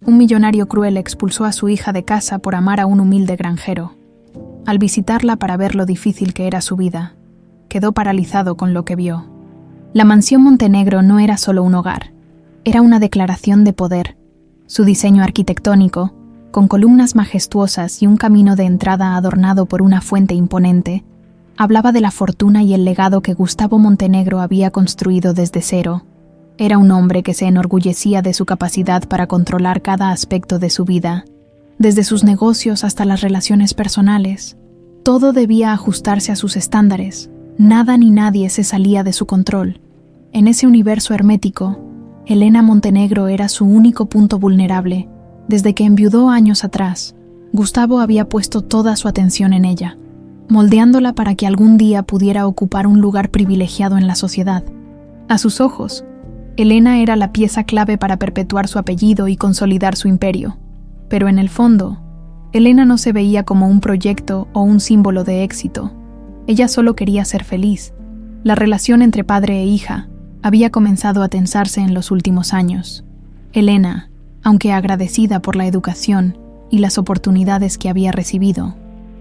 Un millonario cruel expulsó a su hija de casa por amar a un humilde granjero. Al visitarla para ver lo difícil que era su vida, quedó paralizado con lo que vio. La mansión Montenegro no era solo un hogar, era una declaración de poder. Su diseño arquitectónico, con columnas majestuosas y un camino de entrada adornado por una fuente imponente, hablaba de la fortuna y el legado que Gustavo Montenegro había construido desde cero. Era un hombre que se enorgullecía de su capacidad para controlar cada aspecto de su vida, desde sus negocios hasta las relaciones personales. Todo debía ajustarse a sus estándares. Nada ni nadie se salía de su control. En ese universo hermético, Elena Montenegro era su único punto vulnerable. Desde que enviudó años atrás, Gustavo había puesto toda su atención en ella, moldeándola para que algún día pudiera ocupar un lugar privilegiado en la sociedad. A sus ojos, Elena era la pieza clave para perpetuar su apellido y consolidar su imperio. Pero en el fondo, Elena no se veía como un proyecto o un símbolo de éxito. Ella solo quería ser feliz. La relación entre padre e hija había comenzado a tensarse en los últimos años. Elena, aunque agradecida por la educación y las oportunidades que había recibido,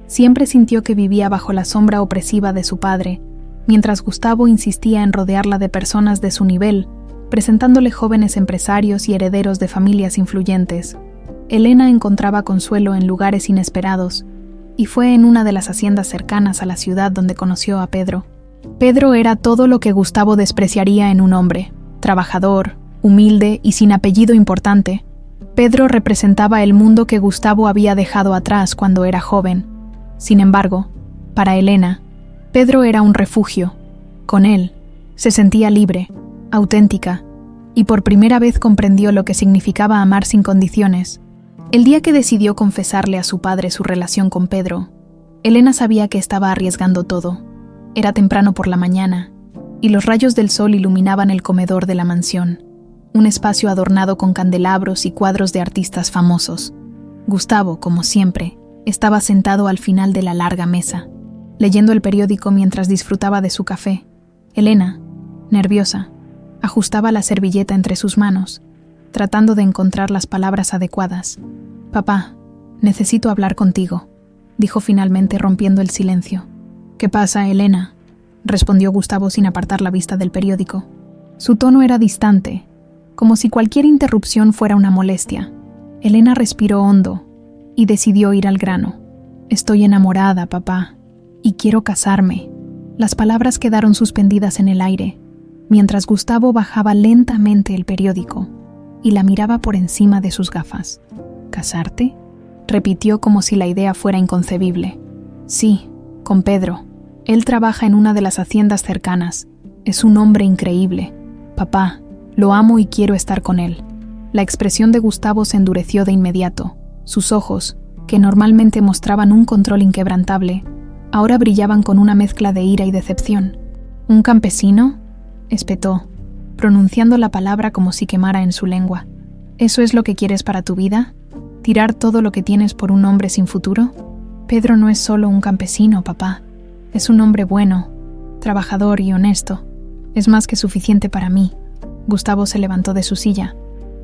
siempre sintió que vivía bajo la sombra opresiva de su padre, mientras Gustavo insistía en rodearla de personas de su nivel, presentándole jóvenes empresarios y herederos de familias influyentes. Elena encontraba consuelo en lugares inesperados, y fue en una de las haciendas cercanas a la ciudad donde conoció a Pedro. Pedro era todo lo que Gustavo despreciaría en un hombre: trabajador, humilde y sin apellido importante. Pedro representaba el mundo que Gustavo había dejado atrás cuando era joven. Sin embargo, para Elena, Pedro era un refugio. Con él, se sentía libre, auténtica, y por primera vez comprendió lo que significaba amar sin condiciones. El día que decidió confesarle a su padre su relación con Pedro, Elena sabía que estaba arriesgando todo. Era temprano por la mañana, y los rayos del sol iluminaban el comedor de la mansión, un espacio adornado con candelabros y cuadros de artistas famosos. Gustavo, como siempre, estaba sentado al final de la larga mesa, leyendo el periódico mientras disfrutaba de su café. Elena, nerviosa, ajustaba la servilleta entre sus manos, tratando de encontrar las palabras adecuadas. «Papá, necesito hablar contigo», dijo finalmente, rompiendo el silencio. «¿Qué pasa, Elena?», respondió Gustavo sin apartar la vista del periódico. Su tono era distante, como si cualquier interrupción fuera una molestia. Elena respiró hondo y decidió ir al grano. «Estoy enamorada, papá, y quiero casarme». Las palabras quedaron suspendidas en el aire, mientras Gustavo bajaba lentamente el periódico y la miraba por encima de sus gafas. «¿Casarte?», repitió como si la idea fuera inconcebible. «Sí, con Pedro. Él trabaja en una de las haciendas cercanas. Es un hombre increíble. Papá, lo amo y quiero estar con él». La expresión de Gustavo se endureció de inmediato. Sus ojos, que normalmente mostraban un control inquebrantable, ahora brillaban con una mezcla de ira y decepción. «¿Un campesino?», espetó, pronunciando la palabra como si quemara en su lengua. «¿Eso es lo que quieres para tu vida? ¿Tirar todo lo que tienes por un hombre sin futuro?». «Pedro no es solo un campesino, papá. Es un hombre bueno, trabajador y honesto. Es más que suficiente para mí». Gustavo se levantó de su silla,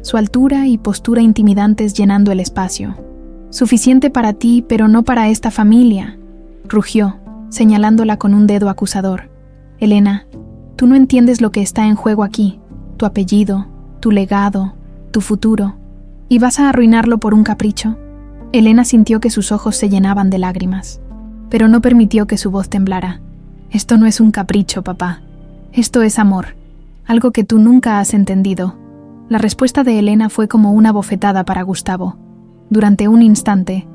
su altura y postura intimidantes llenando el espacio. «Suficiente para ti, pero no para esta familia», rugió, señalándola con un dedo acusador. «Elena, tú no entiendes lo que está en juego aquí, tu apellido, tu legado, tu futuro, y vas a arruinarlo por un capricho». Elena sintió que sus ojos se llenaban de lágrimas, pero no permitió que su voz temblara. «Esto no es un capricho, papá. Esto es amor, algo que tú nunca has entendido». La respuesta de Elena fue como una bofetada para Gustavo. Durante un instante,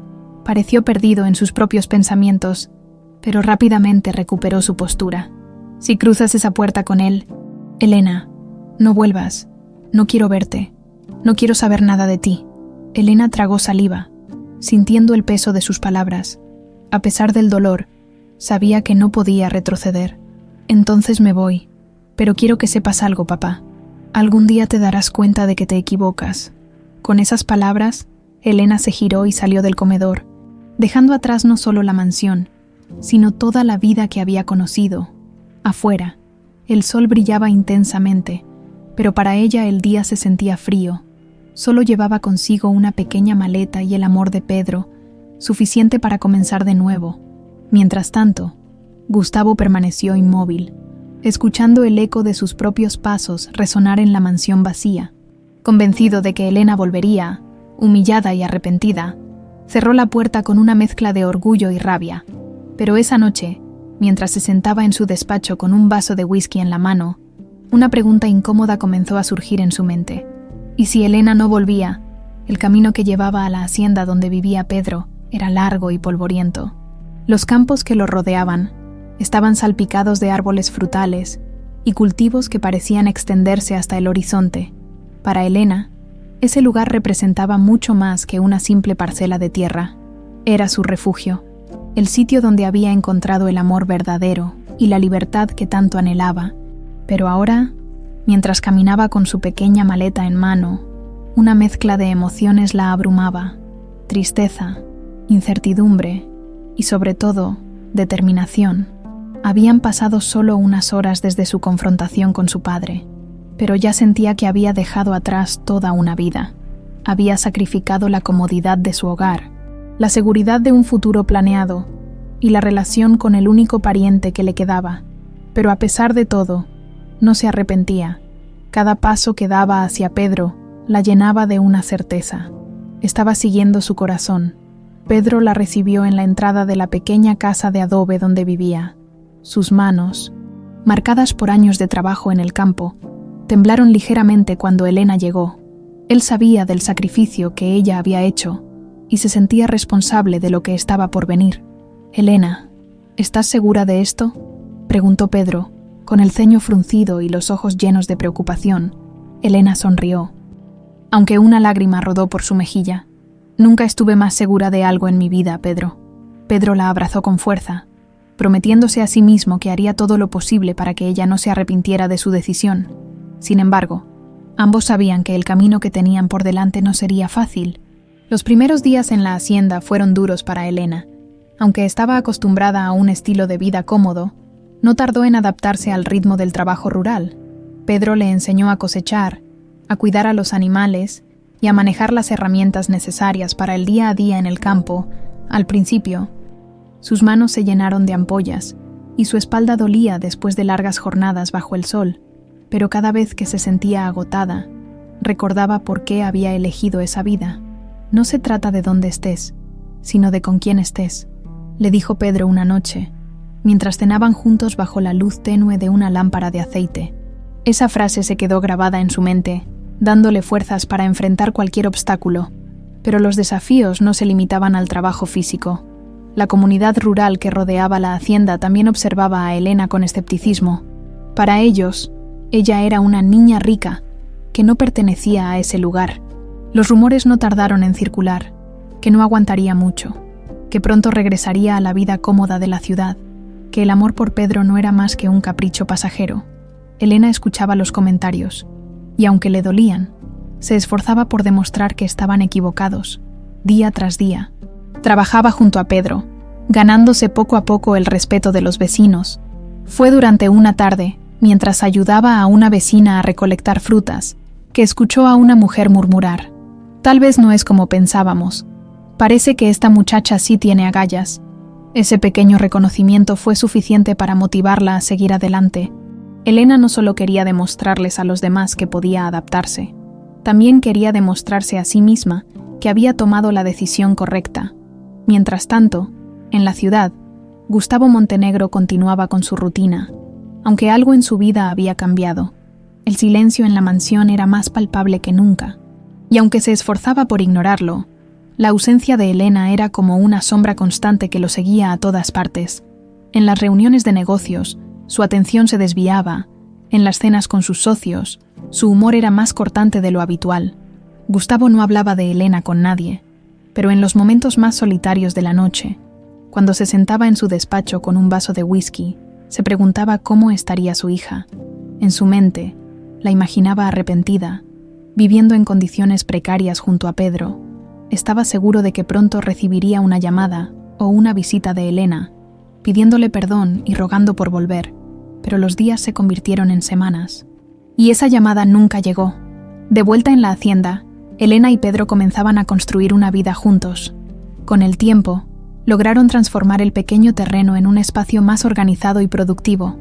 pareció perdido en sus propios pensamientos, pero rápidamente recuperó su postura. «Si cruzas esa puerta con él, Elena, no vuelvas. No quiero verte. No quiero saber nada de ti». Elena tragó saliva, sintiendo el peso de sus palabras. A pesar del dolor, sabía que no podía retroceder. «Entonces me voy, pero quiero que sepas algo, papá. Algún día te darás cuenta de que te equivocas». Con esas palabras, Elena se giró y salió del comedor, dejando atrás no solo la mansión, sino toda la vida que había conocido. Afuera, el sol brillaba intensamente, pero para ella el día se sentía frío. Solo llevaba consigo una pequeña maleta y el amor de Pedro, suficiente para comenzar de nuevo. Mientras tanto, Gustavo permaneció inmóvil, escuchando el eco de sus propios pasos resonar en la mansión vacía. Convencido de que Elena volvería, humillada y arrepentida, cerró la puerta con una mezcla de orgullo y rabia. Pero esa noche, mientras se sentaba en su despacho con un vaso de whisky en la mano, una pregunta incómoda comenzó a surgir en su mente. ¿Y si Elena no volvía? El camino que llevaba a la hacienda donde vivía Pedro era largo y polvoriento. Los campos que lo rodeaban estaban salpicados de árboles frutales y cultivos que parecían extenderse hasta el horizonte. Para Elena, ese lugar representaba mucho más que una simple parcela de tierra. Era su refugio, el sitio donde había encontrado el amor verdadero y la libertad que tanto anhelaba. Pero ahora, mientras caminaba con su pequeña maleta en mano, una mezcla de emociones la abrumaba: tristeza, incertidumbre y, sobre todo, determinación. Habían pasado solo unas horas desde su confrontación con su padre, pero ya sentía que había dejado atrás toda una vida. Había sacrificado la comodidad de su hogar, la seguridad de un futuro planeado y la relación con el único pariente que le quedaba. Pero a pesar de todo, no se arrepentía. Cada paso que daba hacia Pedro la llenaba de una certeza. Estaba siguiendo su corazón. Pedro la recibió en la entrada de la pequeña casa de adobe donde vivía. Sus manos, marcadas por años de trabajo en el campo, temblaron ligeramente cuando Elena llegó. Él sabía del sacrificio que ella había hecho y se sentía responsable de lo que estaba por venir. «Elena, ¿estás segura de esto?», preguntó Pedro, con el ceño fruncido y los ojos llenos de preocupación. Elena sonrió, aunque una lágrima rodó por su mejilla. «Nunca estuve más segura de algo en mi vida, Pedro». Pedro la abrazó con fuerza, prometiéndose a sí mismo que haría todo lo posible para que ella no se arrepintiera de su decisión. Sin embargo, ambos sabían que el camino que tenían por delante no sería fácil. Los primeros días en la hacienda fueron duros para Elena. Aunque estaba acostumbrada a un estilo de vida cómodo, no tardó en adaptarse al ritmo del trabajo rural. Pedro le enseñó a cosechar, a cuidar a los animales y a manejar las herramientas necesarias para el día a día en el campo. Al principio, sus manos se llenaron de ampollas y su espalda dolía después de largas jornadas bajo el sol, pero cada vez que se sentía agotada, recordaba por qué había elegido esa vida. «No se trata de dónde estés, sino de con quién estés», le dijo Pedro una noche, mientras cenaban juntos bajo la luz tenue de una lámpara de aceite. Esa frase se quedó grabada en su mente, dándole fuerzas para enfrentar cualquier obstáculo. Pero los desafíos no se limitaban al trabajo físico. La comunidad rural que rodeaba la hacienda también observaba a Elena con escepticismo. Para ellos, ella era una niña rica, que no pertenecía a ese lugar. Los rumores no tardaron en circular, que no aguantaría mucho, que pronto regresaría a la vida cómoda de la ciudad, que el amor por Pedro no era más que un capricho pasajero. Elena escuchaba los comentarios, y aunque le dolían, se esforzaba por demostrar que estaban equivocados, día tras día. Trabajaba junto a Pedro, ganándose poco a poco el respeto de los vecinos. Fue durante una tarde, mientras ayudaba a una vecina a recolectar frutas, que escuchó a una mujer murmurar: «Tal vez no es como pensábamos. Parece que esta muchacha sí tiene agallas». Ese pequeño reconocimiento fue suficiente para motivarla a seguir adelante. Elena no solo quería demostrarles a los demás que podía adaptarse, también quería demostrarse a sí misma que había tomado la decisión correcta. Mientras tanto, en la ciudad, Gustavo Montenegro continuaba con su rutina, aunque algo en su vida había cambiado. El silencio en la mansión era más palpable que nunca, y aunque se esforzaba por ignorarlo, la ausencia de Elena era como una sombra constante que lo seguía a todas partes. En las reuniones de negocios, su atención se desviaba. En las cenas con sus socios, su humor era más cortante de lo habitual. Gustavo no hablaba de Elena con nadie, pero en los momentos más solitarios de la noche, cuando se sentaba en su despacho con un vaso de whisky, se preguntaba cómo estaría su hija. En su mente, la imaginaba arrepentida, viviendo en condiciones precarias junto a Pedro. Estaba seguro de que pronto recibiría una llamada o una visita de Elena, pidiéndole perdón y rogando por volver, pero los días se convirtieron en semanas. Y esa llamada nunca llegó. De vuelta en la hacienda, Elena y Pedro comenzaban a construir una vida juntos. Con el tiempo, lograron transformar el pequeño terreno en un espacio más organizado y productivo.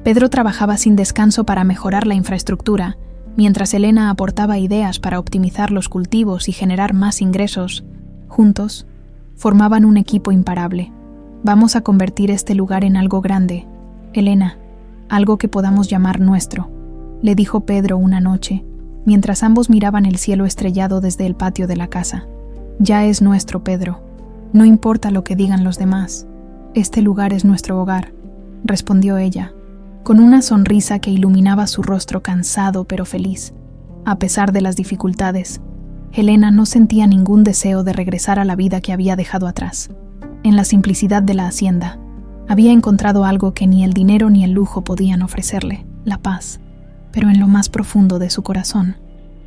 Pedro trabajaba sin descanso para mejorar la infraestructura, mientras Elena aportaba ideas para optimizar los cultivos y generar más ingresos. Juntos, formaban un equipo imparable. Vamos a convertir este lugar en algo grande, Elena, algo que podamos llamar nuestro, le dijo Pedro una noche, mientras ambos miraban el cielo estrellado desde el patio de la casa. Ya es nuestro, Pedro. No importa lo que digan los demás. Este lugar es nuestro hogar, respondió ella, con una sonrisa que iluminaba su rostro cansado pero feliz. A pesar de las dificultades, Elena no sentía ningún deseo de regresar a la vida que había dejado atrás. En la simplicidad de la hacienda, había encontrado algo que ni el dinero ni el lujo podían ofrecerle, la paz. Pero en lo más profundo de su corazón,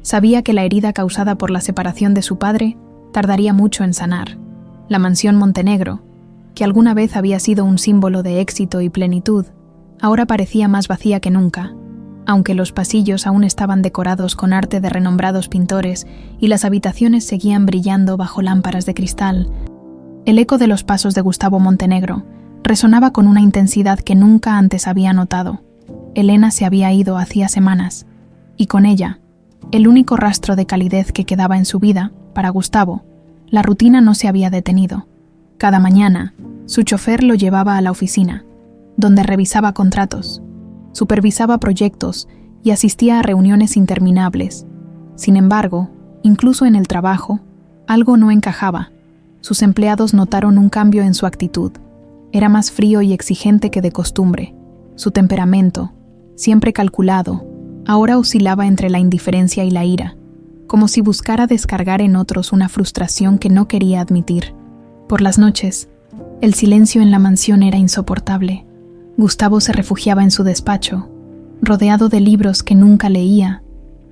sabía que la herida causada por la separación de su padre tardaría mucho en sanar. La mansión Montenegro, que alguna vez había sido un símbolo de éxito y plenitud, ahora parecía más vacía que nunca. Aunque los pasillos aún estaban decorados con arte de renombrados pintores y las habitaciones seguían brillando bajo lámparas de cristal, el eco de los pasos de Gustavo Montenegro resonaba con una intensidad que nunca antes había notado. Elena se había ido hacía semanas, y con ella, el único rastro de calidez que quedaba en su vida, para Gustavo, la rutina no se había detenido. Cada mañana, su chofer lo llevaba a la oficina, donde revisaba contratos, supervisaba proyectos y asistía a reuniones interminables. Sin embargo, incluso en el trabajo, algo no encajaba. Sus empleados notaron un cambio en su actitud. Era más frío y exigente que de costumbre. Su temperamento, siempre calculado, ahora oscilaba entre la indiferencia y la ira, como si buscara descargar en otros una frustración que no quería admitir. Por las noches, el silencio en la mansión era insoportable. Gustavo se refugiaba en su despacho, rodeado de libros que nunca leía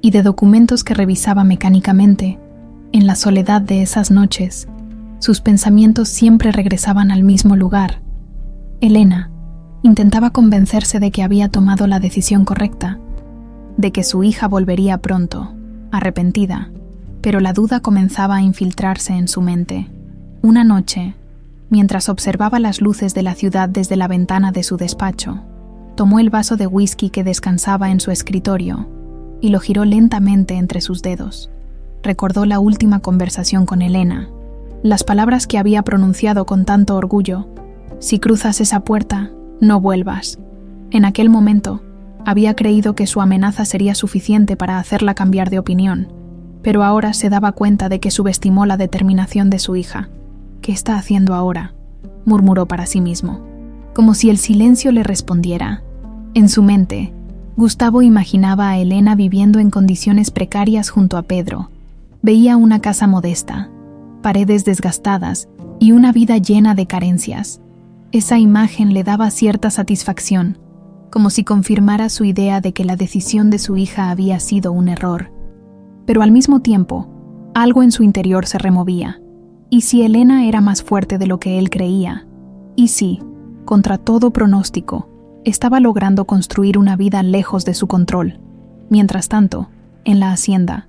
y de documentos que revisaba mecánicamente. En la soledad de esas noches, sus pensamientos siempre regresaban al mismo lugar. Elena intentaba convencerse de que había tomado la decisión correcta, de que su hija volvería pronto, arrepentida, pero la duda comenzaba a infiltrarse en su mente. Una noche, mientras observaba las luces de la ciudad desde la ventana de su despacho, tomó el vaso de whisky que descansaba en su escritorio y lo giró lentamente entre sus dedos. Recordó la última conversación con Elena, las palabras que había pronunciado con tanto orgullo: «Si cruzas esa puerta, no vuelvas». En aquel momento, había creído que su amenaza sería suficiente para hacerla cambiar de opinión, pero ahora se daba cuenta de que subestimó la determinación de su hija. «¿Qué está haciendo ahora?», murmuró para sí mismo, como si el silencio le respondiera. En su mente, Gustavo imaginaba a Elena viviendo en condiciones precarias junto a Pedro. Veía una casa modesta, paredes desgastadas y una vida llena de carencias. Esa imagen le daba cierta satisfacción, como si confirmara su idea de que la decisión de su hija había sido un error. Pero al mismo tiempo, algo en su interior se removía. ¿Y si Elena era más fuerte de lo que él creía? ¿Y si, contra todo pronóstico, estaba logrando construir una vida lejos de su control? Mientras tanto, en la hacienda,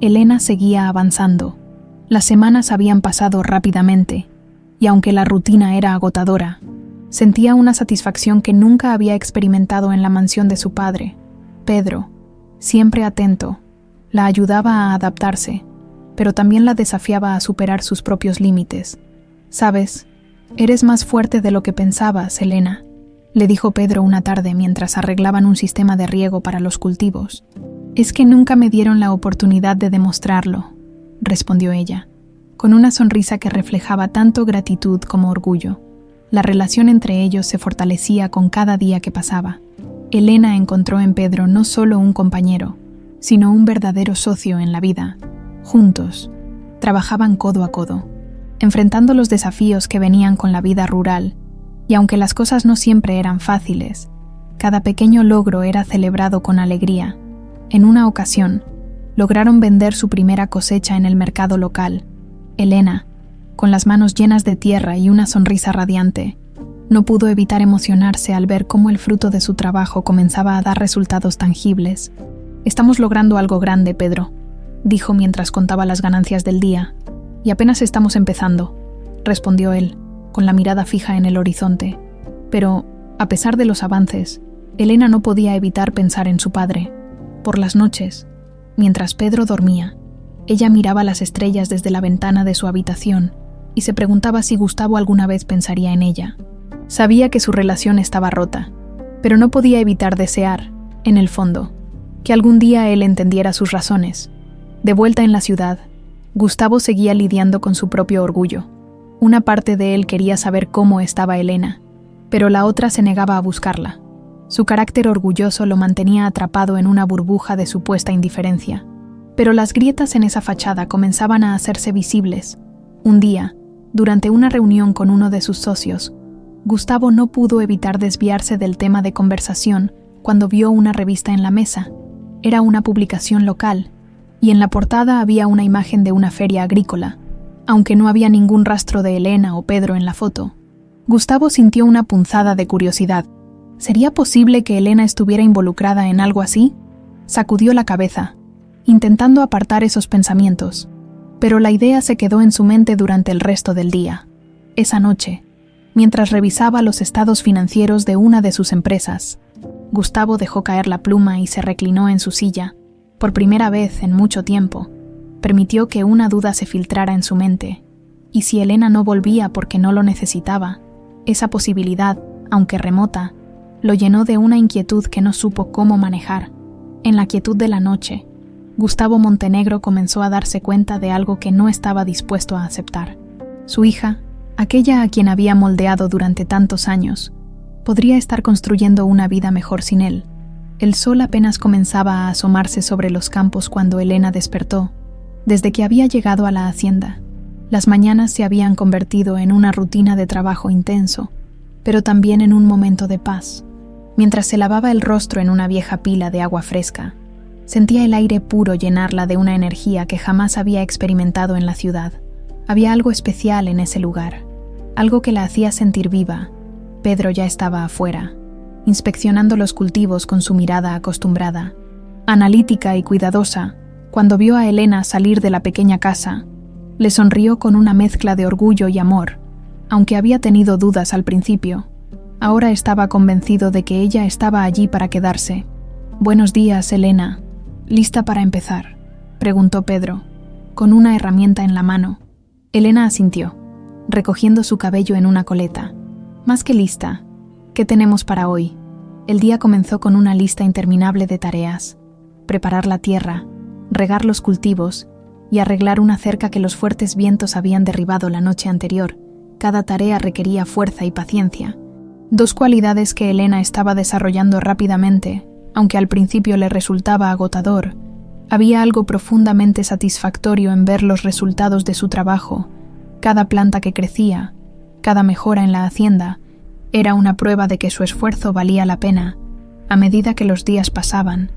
Elena seguía avanzando. Las semanas habían pasado rápidamente, y aunque la rutina era agotadora, sentía una satisfacción que nunca había experimentado en la mansión de su padre. Pedro, siempre atento, la ayudaba a adaptarse, pero también la desafiaba a superar sus propios límites. «Sabes, eres más fuerte de lo que pensabas, Elena», le dijo Pedro una tarde mientras arreglaban un sistema de riego para los cultivos. «Es que nunca me dieron la oportunidad de demostrarlo», respondió ella, con una sonrisa que reflejaba tanto gratitud como orgullo. La relación entre ellos se fortalecía con cada día que pasaba. Elena encontró en Pedro no solo un compañero, sino un verdadero socio en la vida. Juntos, trabajaban codo a codo, enfrentando los desafíos que venían con la vida rural, y aunque las cosas no siempre eran fáciles, cada pequeño logro era celebrado con alegría. En una ocasión, lograron vender su primera cosecha en el mercado local. Elena, con las manos llenas de tierra y una sonrisa radiante, no pudo evitar emocionarse al ver cómo el fruto de su trabajo comenzaba a dar resultados tangibles. «Estamos logrando algo grande, Pedro», dijo mientras contaba las ganancias del día. Y apenas estamos empezando, respondió él, con la mirada fija en el horizonte. Pero, a pesar de los avances, Elena no podía evitar pensar en su padre. Por las noches, mientras Pedro dormía, ella miraba las estrellas desde la ventana de su habitación y se preguntaba si Gustavo alguna vez pensaría en ella. Sabía que su relación estaba rota, pero no podía evitar desear, en el fondo, que algún día él entendiera sus razones. De vuelta en la ciudad, Gustavo seguía lidiando con su propio orgullo. Una parte de él quería saber cómo estaba Elena, pero la otra se negaba a buscarla. Su carácter orgulloso lo mantenía atrapado en una burbuja de supuesta indiferencia. Pero las grietas en esa fachada comenzaban a hacerse visibles. Un día, durante una reunión con uno de sus socios, Gustavo no pudo evitar desviarse del tema de conversación cuando vio una revista en la mesa. Era una publicación local, y en la portada había una imagen de una feria agrícola, aunque no había ningún rastro de Elena o Pedro en la foto. Gustavo sintió una punzada de curiosidad. ¿Sería posible que Elena estuviera involucrada en algo así? Sacudió la cabeza, intentando apartar esos pensamientos, pero la idea se quedó en su mente durante el resto del día. Esa noche, mientras revisaba los estados financieros de una de sus empresas, Gustavo dejó caer la pluma y se reclinó en su silla. Por primera vez en mucho tiempo, permitió que una duda se filtrara en su mente. ¿Y si Elena no volvía porque no lo necesitaba? Esa posibilidad, aunque remota, lo llenó de una inquietud que no supo cómo manejar. En la quietud de la noche, Gustavo Montenegro comenzó a darse cuenta de algo que no estaba dispuesto a aceptar. Su hija, aquella a quien había moldeado durante tantos años, podría estar construyendo una vida mejor sin él. El sol apenas comenzaba a asomarse sobre los campos cuando Elena despertó. Desde que había llegado a la hacienda, las mañanas se habían convertido en una rutina de trabajo intenso, pero también en un momento de paz. Mientras se lavaba el rostro en una vieja pila de agua fresca, sentía el aire puro llenarla de una energía que jamás había experimentado en la ciudad. Había algo especial en ese lugar, algo que la hacía sentir viva. Pedro ya estaba afuera, inspeccionando los cultivos con su mirada acostumbrada. Analítica y cuidadosa, cuando vio a Elena salir de la pequeña casa, le sonrió con una mezcla de orgullo y amor. Aunque había tenido dudas al principio, ahora estaba convencido de que ella estaba allí para quedarse. «Buenos días, Elena. ¿Lista para empezar?», preguntó Pedro, con una herramienta en la mano. Elena asintió, recogiendo su cabello en una coleta. «Más que lista. ¿Qué tenemos para hoy?». El día comenzó con una lista interminable de tareas: preparar la tierra, regar los cultivos y arreglar una cerca que los fuertes vientos habían derribado la noche anterior. Cada tarea requería fuerza y paciencia, dos cualidades que Elena estaba desarrollando rápidamente. Aunque al principio le resultaba agotador, había algo profundamente satisfactorio en ver los resultados de su trabajo. Cada planta que crecía, cada mejora en la hacienda, era una prueba de que su esfuerzo valía la pena. A medida que los días pasaban,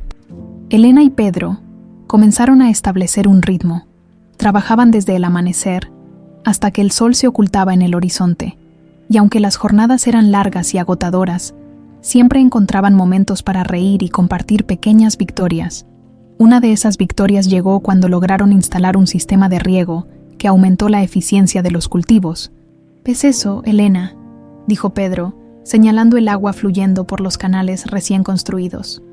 Elena y Pedro comenzaron a establecer un ritmo. Trabajaban desde el amanecer hasta que el sol se ocultaba en el horizonte, y aunque las jornadas eran largas y agotadoras, siempre encontraban momentos para reír y compartir pequeñas victorias. Una de esas victorias llegó cuando lograron instalar un sistema de riego que aumentó la eficiencia de los cultivos. «¿Ves eso, Elena?», dijo Pedro, señalando el agua fluyendo por los canales recién construidos.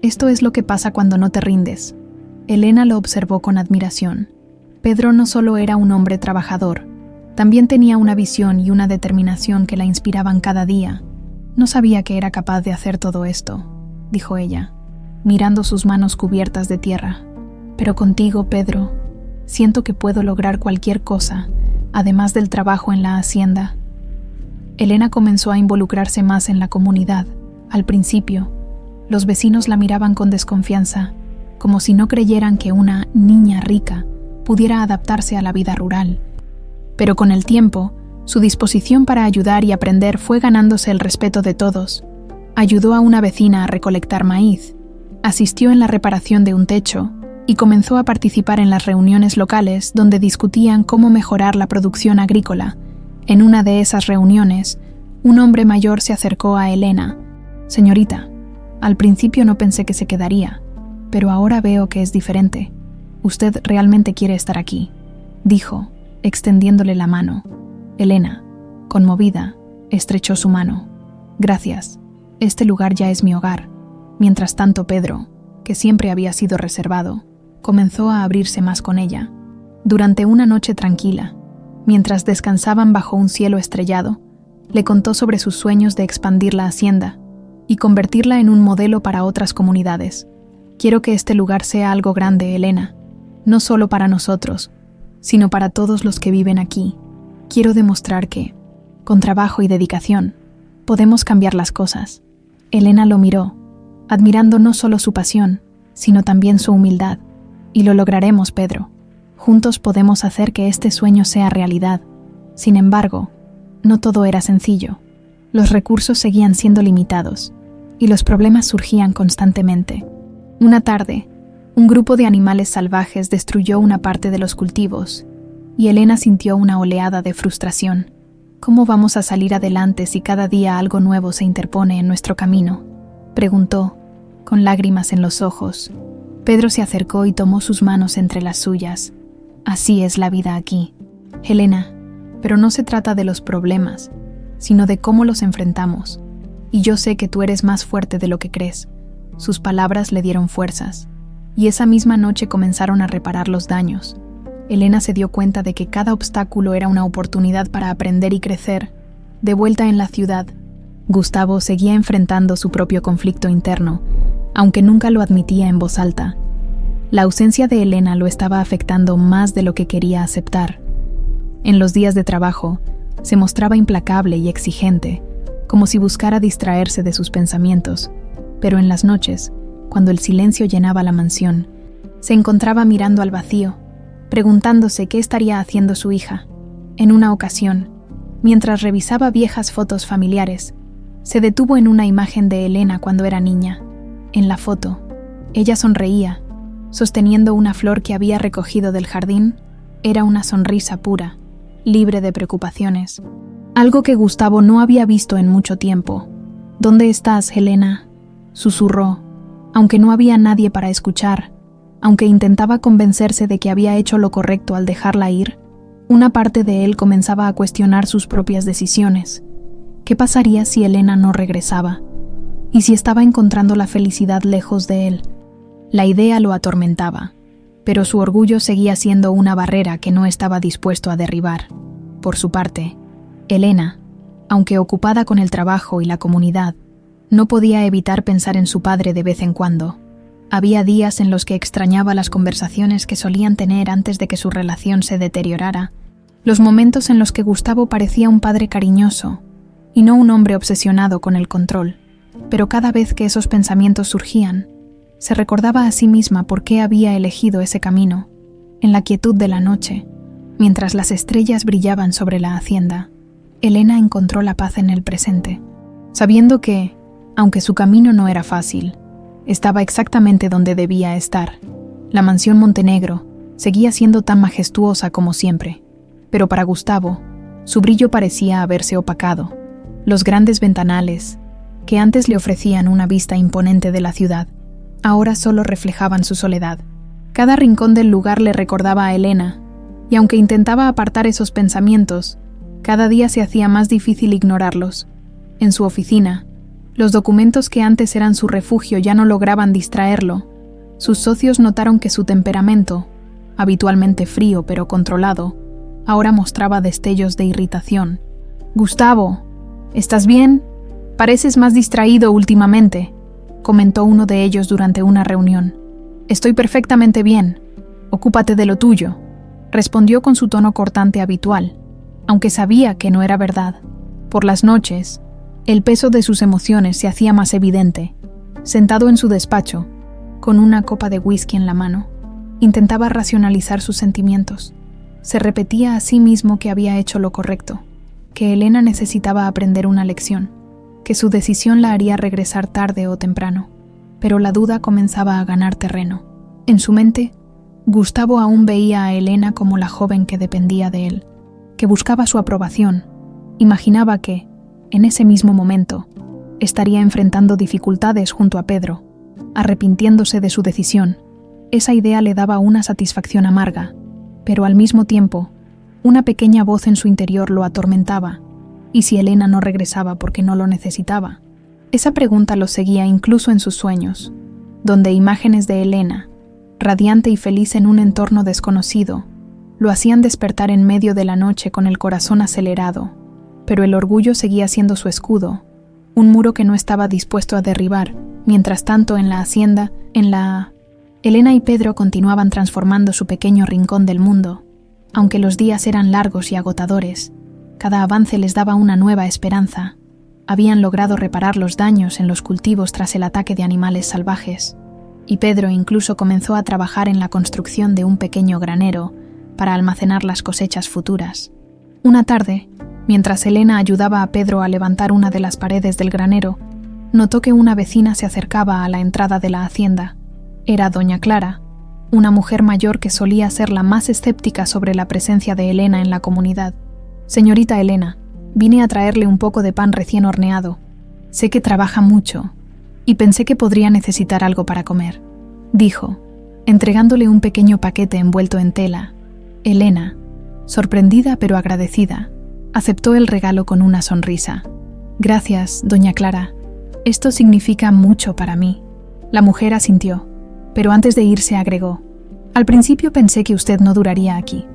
«Esto es lo que pasa cuando no te rindes». Elena lo observó con admiración. Pedro no solo era un hombre trabajador, también tenía una visión y una determinación que la inspiraban cada día. «No sabía que era capaz de hacer todo esto», dijo ella, mirando sus manos cubiertas de tierra. «Pero contigo, Pedro, siento que puedo lograr cualquier cosa, además del trabajo en la hacienda». Elena comenzó a involucrarse más en la comunidad. Al principio, los vecinos la miraban con desconfianza, como si no creyeran que una niña rica pudiera adaptarse a la vida rural. Pero con el tiempo, su disposición para ayudar y aprender fue ganándose el respeto de todos. Ayudó a una vecina a recolectar maíz, asistió en la reparación de un techo y comenzó a participar en las reuniones locales donde discutían cómo mejorar la producción agrícola. En una de esas reuniones, un hombre mayor se acercó a Elena. «Señorita, al principio no pensé que se quedaría, pero ahora veo que es diferente. Usted realmente quiere estar aquí, dijo, extendiéndole la mano. Elena, conmovida, estrechó su mano. Gracias, este lugar ya es mi hogar. Mientras tanto, Pedro, que siempre había sido reservado, comenzó a abrirse más con ella. Durante una noche tranquila, mientras descansaban bajo un cielo estrellado, le contó sobre sus sueños de expandir la hacienda y convertirla en un modelo para otras comunidades. Quiero que este lugar sea algo grande, Elena, no solo para nosotros, sino para todos los que viven aquí. Quiero demostrar que, con trabajo y dedicación, podemos cambiar las cosas. Elena lo miró, admirando no solo su pasión, sino también su humildad. Y lo lograremos, Pedro. Juntos podemos hacer que este sueño sea realidad. Sin embargo, no todo era sencillo. Los recursos seguían siendo limitados, y los problemas surgían constantemente. Una tarde, un grupo de animales salvajes destruyó una parte de los cultivos, y Elena sintió una oleada de frustración. ¿Cómo vamos a salir adelante si cada día algo nuevo se interpone en nuestro camino?, preguntó, con lágrimas en los ojos. Pedro se acercó y tomó sus manos entre las suyas. Así es la vida aquí, Elena, pero no se trata de los problemas, sino de cómo los enfrentamos. Y yo sé que tú eres más fuerte de lo que crees. Sus palabras le dieron fuerzas, y esa misma noche comenzaron a reparar los daños. Elena se dio cuenta de que cada obstáculo era una oportunidad para aprender y crecer. De vuelta en la ciudad, Gustavo seguía enfrentando su propio conflicto interno, aunque nunca lo admitía en voz alta. La ausencia de Elena lo estaba afectando más de lo que quería aceptar. En los días de trabajo, se mostraba implacable y exigente, como si buscara distraerse de sus pensamientos, pero en las noches, cuando el silencio llenaba la mansión, se encontraba mirando al vacío, preguntándose qué estaría haciendo su hija. En una ocasión, mientras revisaba viejas fotos familiares, se detuvo en una imagen de Elena cuando era niña. En la foto, ella sonreía, sosteniendo una flor que había recogido del jardín. Era una sonrisa pura, libre de preocupaciones, algo que Gustavo no había visto en mucho tiempo. ¿Dónde estás, Elena?, susurró, aunque no había nadie para escuchar. Aunque intentaba convencerse de que había hecho lo correcto al dejarla ir, una parte de él comenzaba a cuestionar sus propias decisiones. ¿Qué pasaría si Elena no regresaba? ¿Y si estaba encontrando la felicidad lejos de él? La idea lo atormentaba, pero su orgullo seguía siendo una barrera que no estaba dispuesto a derribar. Por su parte, Elena, aunque ocupada con el trabajo y la comunidad, no podía evitar pensar en su padre de vez en cuando. Había días en los que extrañaba las conversaciones que solían tener antes de que su relación se deteriorara, los momentos en los que Gustavo parecía un padre cariñoso y no un hombre obsesionado con el control. Pero cada vez que esos pensamientos surgían, se recordaba a sí misma por qué había elegido ese camino. En la quietud de la noche, mientras las estrellas brillaban sobre la hacienda, Elena encontró la paz en el presente, sabiendo que, aunque su camino no era fácil, estaba exactamente donde debía estar. La mansión Montenegro seguía siendo tan majestuosa como siempre, pero para Gustavo, su brillo parecía haberse opacado. Los grandes ventanales, que antes le ofrecían una vista imponente de la ciudad, ahora solo reflejaban su soledad. Cada rincón del lugar le recordaba a Elena, y aunque intentaba apartar esos pensamientos, cada día se hacía más difícil ignorarlos. En su oficina, los documentos que antes eran su refugio ya no lograban distraerlo. Sus socios notaron que su temperamento, habitualmente frío pero controlado, ahora mostraba destellos de irritación. «Gustavo, ¿estás bien? Pareces más distraído últimamente», comentó uno de ellos durante una reunión. «Estoy perfectamente bien. Ocúpate de lo tuyo», respondió con su tono cortante habitual, aunque sabía que no era verdad. Por las noches, el peso de sus emociones se hacía más evidente. Sentado en su despacho, con una copa de whisky en la mano, intentaba racionalizar sus sentimientos. Se repetía a sí mismo que había hecho lo correcto, que Elena necesitaba aprender una lección, que su decisión la haría regresar tarde o temprano, pero la duda comenzaba a ganar terreno. En su mente, Gustavo aún veía a Elena como la joven que dependía de él, que buscaba su aprobación. Imaginaba que, en ese mismo momento, estaría enfrentando dificultades junto a Pedro, arrepintiéndose de su decisión, Esa idea le daba una satisfacción amarga, pero al mismo tiempo, una pequeña voz en su interior lo atormentaba. ¿Y si Elena no regresaba porque no lo necesitaba? Esa pregunta lo seguía incluso en sus sueños, donde imágenes de Elena, radiante y feliz en un entorno desconocido, lo hacían despertar en medio de la noche con el corazón acelerado, pero el orgullo seguía siendo su escudo, un muro que no estaba dispuesto a derribar. Mientras tanto, en la hacienda, Elena y Pedro continuaban transformando su pequeño rincón del mundo. Aunque los días eran largos y agotadores, cada avance les daba una nueva esperanza. Habían logrado reparar los daños en los cultivos tras el ataque de animales salvajes, y Pedro incluso comenzó a trabajar en la construcción de un pequeño granero para almacenar las cosechas futuras. Una tarde, mientras Elena ayudaba a Pedro a levantar una de las paredes del granero, notó que una vecina se acercaba a la entrada de la hacienda. Era doña Clara, una mujer mayor que solía ser la más escéptica sobre la presencia de Elena en la comunidad. «Señorita Elena, vine a traerle un poco de pan recién horneado. Sé que trabaja mucho y pensé que podría necesitar algo para comer», dijo, entregándole un pequeño paquete envuelto en tela. Elena, sorprendida pero agradecida, aceptó el regalo con una sonrisa. «Gracias, doña Clara. Esto significa mucho para mí». La mujer asintió, pero antes de irse agregó: «Al principio pensé que usted no duraría aquí,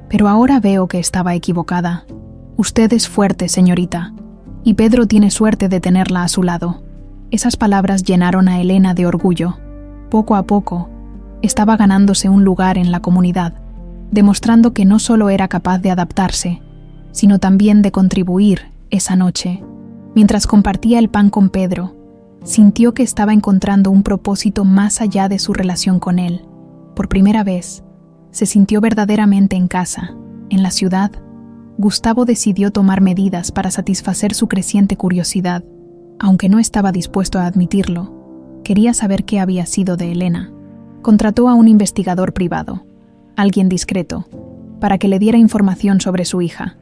pero ahora veo que estaba equivocada. Usted es fuerte, señorita, y Pedro tiene suerte de tenerla a su lado». Esas palabras llenaron a Elena de orgullo. Poco a poco, estaba ganándose un lugar en la comunidad, demostrando que no solo era capaz de adaptarse, sino también de contribuir. Esa noche, mientras compartía el pan con Pedro, sintió que estaba encontrando un propósito más allá de su relación con él. Por primera vez, se sintió verdaderamente en casa. En la ciudad, Gustavo decidió tomar medidas para satisfacer su creciente curiosidad. Aunque no estaba dispuesto a admitirlo, quería saber qué había sido de Elena. Contrató a un investigador privado, alguien discreto, para que le diera información sobre su hija.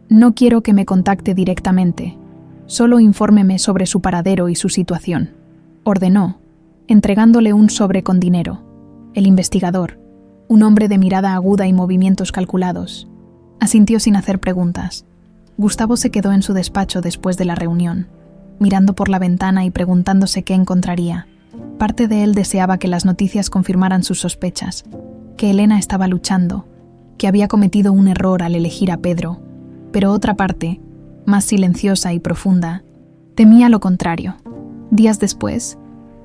«No quiero que me contacte directamente, solo infórmeme sobre su paradero y su situación», ordenó, entregándole un sobre con dinero. El investigador, un hombre de mirada aguda y movimientos calculados, asintió sin hacer preguntas. Gustavo se quedó en su despacho después de la reunión, mirando por la ventana y preguntándose qué encontraría. Parte de él deseaba que las noticias confirmaran sus sospechas, que Elena estaba luchando, que había cometido un error al elegir a Pedro, pero otra parte, más silenciosa y profunda, temía lo contrario. Días después,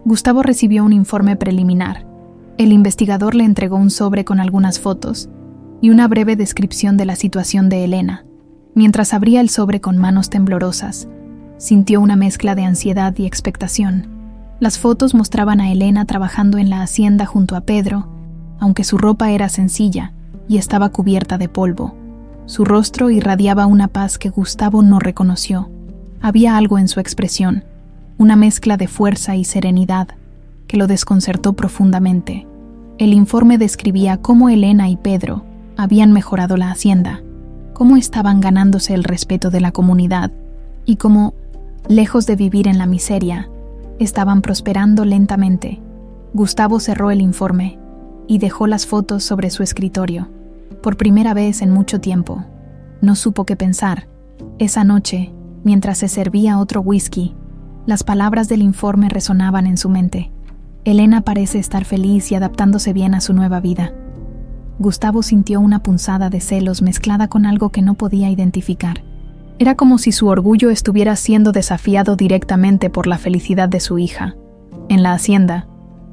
Gustavo recibió un informe preliminar. El investigador le entregó un sobre con algunas fotos y una breve descripción de la situación de Elena. Mientras abría el sobre con manos temblorosas, sintió una mezcla de ansiedad y expectación. Las fotos mostraban a Elena trabajando en la hacienda junto a Pedro, aunque su ropa era sencilla y estaba cubierta de polvo. Su rostro irradiaba una paz que Gustavo no reconoció. Había algo en su expresión, una mezcla de fuerza y serenidad, que lo desconcertó profundamente. El informe describía cómo Elena y Pedro habían mejorado la hacienda, cómo estaban ganándose el respeto de la comunidad y cómo, lejos de vivir en la miseria, estaban prosperando lentamente. Gustavo cerró el informe y dejó las fotos sobre su escritorio. Por primera vez en mucho tiempo, no supo qué pensar. Esa noche, mientras se servía otro whisky, las palabras del informe resonaban en su mente. Elena parece estar feliz y adaptándose bien a su nueva vida. Gustavo sintió una punzada de celos mezclada con algo que no podía identificar. Era como si su orgullo estuviera siendo desafiado directamente por la felicidad de su hija. En la hacienda,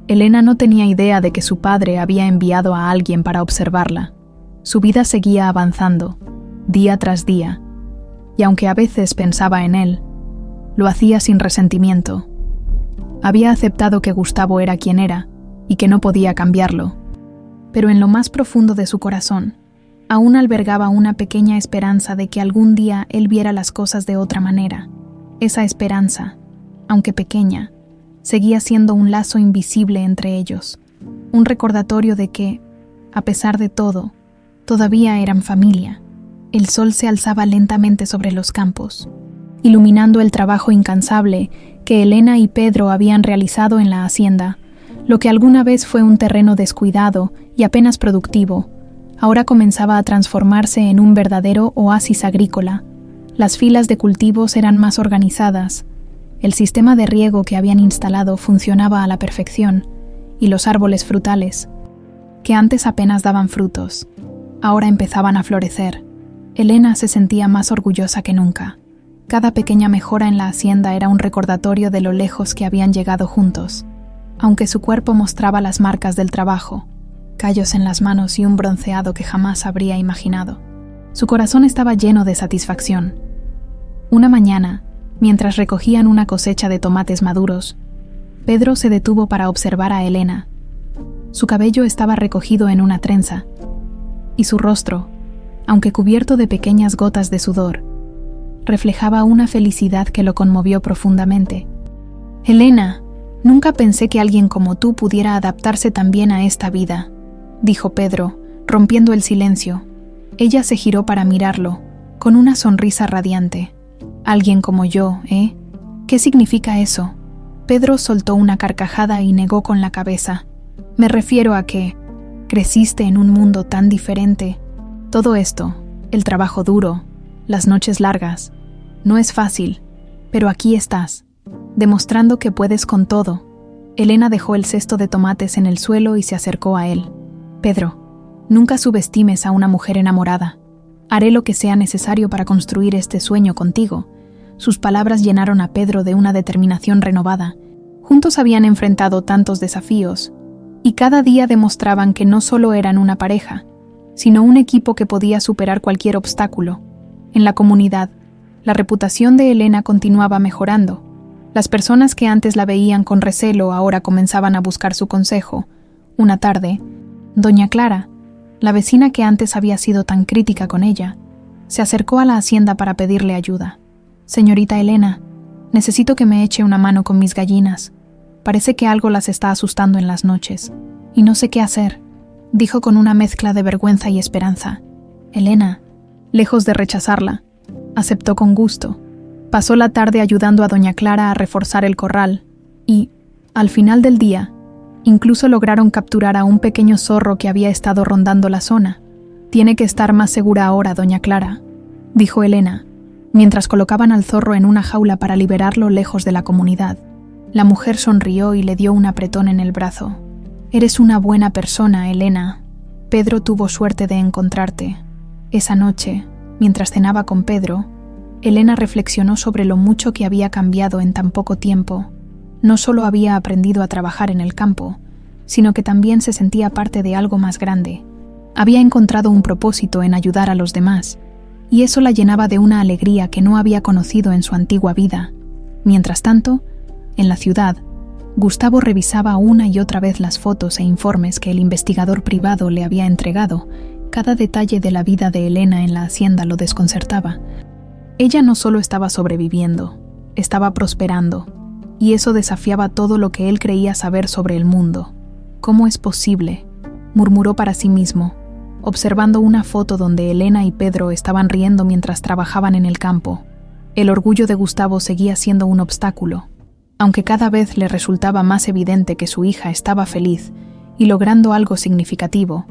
Elena no tenía idea de que su padre había enviado a alguien para observarla. Su vida seguía avanzando, día tras día, y aunque a veces pensaba en él, lo hacía sin resentimiento. Había aceptado que Gustavo era quien era y que no podía cambiarlo, pero en lo más profundo de su corazón, aún albergaba una pequeña esperanza de que algún día él viera las cosas de otra manera. Esa esperanza, aunque pequeña, seguía siendo un lazo invisible entre ellos, un recordatorio de que, a pesar de todo, todavía eran familia. El sol se alzaba lentamente sobre los campos, iluminando el trabajo incansable que Elena y Pedro habían realizado en la hacienda. Lo que alguna vez fue un terreno descuidado y apenas productivo, ahora comenzaba a transformarse en un verdadero oasis agrícola. Las filas de cultivos eran más organizadas, el sistema de riego que habían instalado funcionaba a la perfección, y los árboles frutales, que antes apenas daban frutos, ahora empezaban a florecer. Elena se sentía más orgullosa que nunca. Cada pequeña mejora en la hacienda era un recordatorio de lo lejos que habían llegado juntos, aunque su cuerpo mostraba las marcas del trabajo, callos en las manos y un bronceado que jamás habría imaginado. Su corazón estaba lleno de satisfacción. Una mañana, mientras recogían una cosecha de tomates maduros, Pedro se detuvo para observar a Elena. Su cabello estaba recogido en una trenza, y su rostro, aunque cubierto de pequeñas gotas de sudor, reflejaba una felicidad que lo conmovió profundamente. «Elena, nunca pensé que alguien como tú pudiera adaptarse tan bien a esta vida», dijo Pedro, rompiendo el silencio. Ella se giró para mirarlo, con una sonrisa radiante. «Alguien como yo, ¿eh? ¿Qué significa eso?» Pedro soltó una carcajada y negó con la cabeza. «Me refiero a que creciste en un mundo tan diferente. Todo esto, el trabajo duro, las noches largas, no es fácil, pero aquí estás, demostrando que puedes con todo». Elena dejó el cesto de tomates en el suelo y se acercó a él. «Pedro, nunca subestimes a una mujer enamorada. Haré lo que sea necesario para construir este sueño contigo». Sus palabras llenaron a Pedro de una determinación renovada. Juntos habían enfrentado tantos desafíos, y cada día demostraban que no solo eran una pareja, sino un equipo que podía superar cualquier obstáculo. En la comunidad, la reputación de Elena continuaba mejorando. Las personas que antes la veían con recelo ahora comenzaban a buscar su consejo. Una tarde, doña Clara, la vecina que antes había sido tan crítica con ella, se acercó a la hacienda para pedirle ayuda. «Señorita Elena, necesito que me eche una mano con mis gallinas. Parece que algo las está asustando en las noches, y no sé qué hacer», dijo con una mezcla de vergüenza y esperanza. Elena, lejos de rechazarla, aceptó con gusto. Pasó la tarde ayudando a doña Clara a reforzar el corral, y, al final del día, incluso lograron capturar a un pequeño zorro que había estado rondando la zona. «Tiene que estar más segura ahora, doña Clara», dijo Elena, mientras colocaban al zorro en una jaula para liberarlo lejos de la comunidad. La mujer sonrió y le dio un apretón en el brazo. «Eres una buena persona, Elena. Pedro tuvo suerte de encontrarte». Esa noche, mientras cenaba con Pedro, Elena reflexionó sobre lo mucho que había cambiado en tan poco tiempo. No solo había aprendido a trabajar en el campo, sino que también se sentía parte de algo más grande. Había encontrado un propósito en ayudar a los demás, y eso la llenaba de una alegría que no había conocido en su antigua vida. Mientras tanto, en la ciudad, Gustavo revisaba una y otra vez las fotos e informes que el investigador privado le había entregado. Cada detalle de la vida de Elena en la hacienda lo desconcertaba. Ella no solo estaba sobreviviendo, estaba prosperando, y eso desafiaba todo lo que él creía saber sobre el mundo. «¿Cómo es posible?», murmuró para sí mismo, observando una foto donde Elena y Pedro estaban riendo mientras trabajaban en el campo. El orgullo de Gustavo seguía siendo un obstáculo, aunque cada vez le resultaba más evidente que su hija estaba feliz y logrando algo significativo.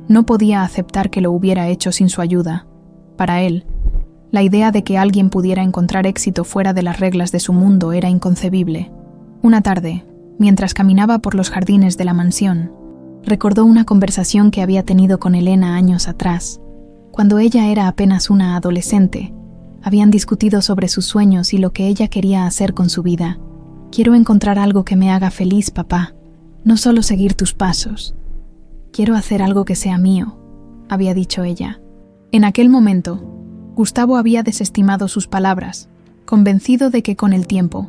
No podía aceptar que lo hubiera hecho sin su ayuda. Para él, la idea de que alguien pudiera encontrar éxito fuera de las reglas de su mundo era inconcebible. Una tarde, mientras caminaba por los jardines de la mansión, recordó una conversación que había tenido con Elena años atrás. Cuando ella era apenas una adolescente, habían discutido sobre sus sueños y lo que ella quería hacer con su vida. «Quiero encontrar algo que me haga feliz, papá. No solo seguir tus pasos. Quiero hacer algo que sea mío», había dicho ella. En aquel momento, Gustavo había desestimado sus palabras, convencido de que con el tiempo,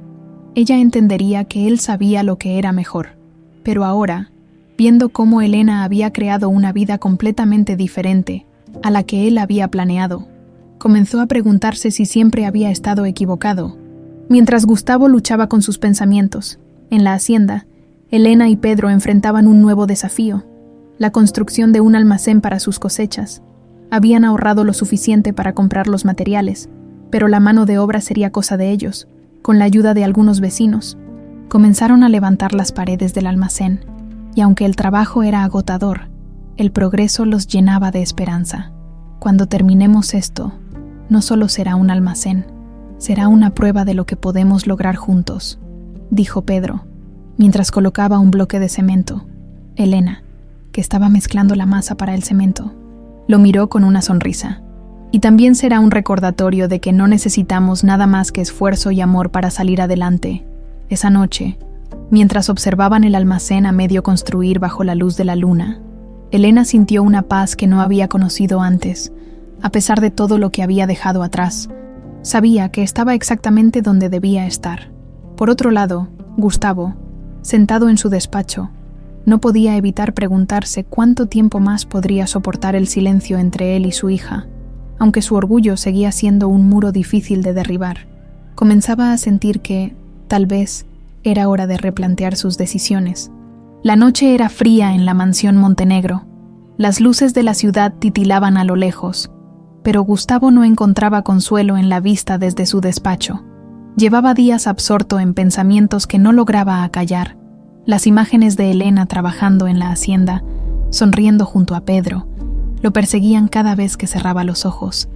ella entendería que él sabía lo que era mejor. Pero ahora, viendo cómo Elena había creado una vida completamente diferente a la que él había planeado, comenzó a preguntarse si siempre había estado equivocado. Mientras Gustavo luchaba con sus pensamientos, en la hacienda, Elena y Pedro enfrentaban un nuevo desafío: la construcción de un almacén para sus cosechas. Habían ahorrado lo suficiente para comprar los materiales, pero la mano de obra sería cosa de ellos. Con la ayuda de algunos vecinos, comenzaron a levantar las paredes del almacén. y aunque el trabajo era agotador, el progreso los llenaba de esperanza. Cuando terminemos esto, no solo será un almacén, será una prueba de lo que podemos lograr juntos, dijo Pedro, mientras colocaba un bloque de cemento. Elena, que estaba mezclando la masa para el cemento, lo miró con una sonrisa. Y también será un recordatorio de que no necesitamos nada más que esfuerzo y amor para salir adelante. Esa noche, mientras observaban el almacén a medio construir bajo la luz de la luna, Elena sintió una paz que no había conocido antes, a pesar de todo lo que había dejado atrás. Sabía que estaba exactamente donde debía estar. Por otro lado, Gustavo, sentado en su despacho, no podía evitar preguntarse cuánto tiempo más podría soportar el silencio entre él y su hija, aunque su orgullo seguía siendo un muro difícil de derribar. Comenzaba a sentir que, tal vez, era hora de replantear sus decisiones. La noche era fría en la mansión Montenegro. Las luces de la ciudad titilaban a lo lejos, pero Gustavo no encontraba consuelo en la vista desde su despacho. Llevaba días absorto en pensamientos que no lograba acallar. Las imágenes de Elena trabajando en la hacienda, sonriendo junto a Pedro, lo perseguían cada vez que cerraba los ojos.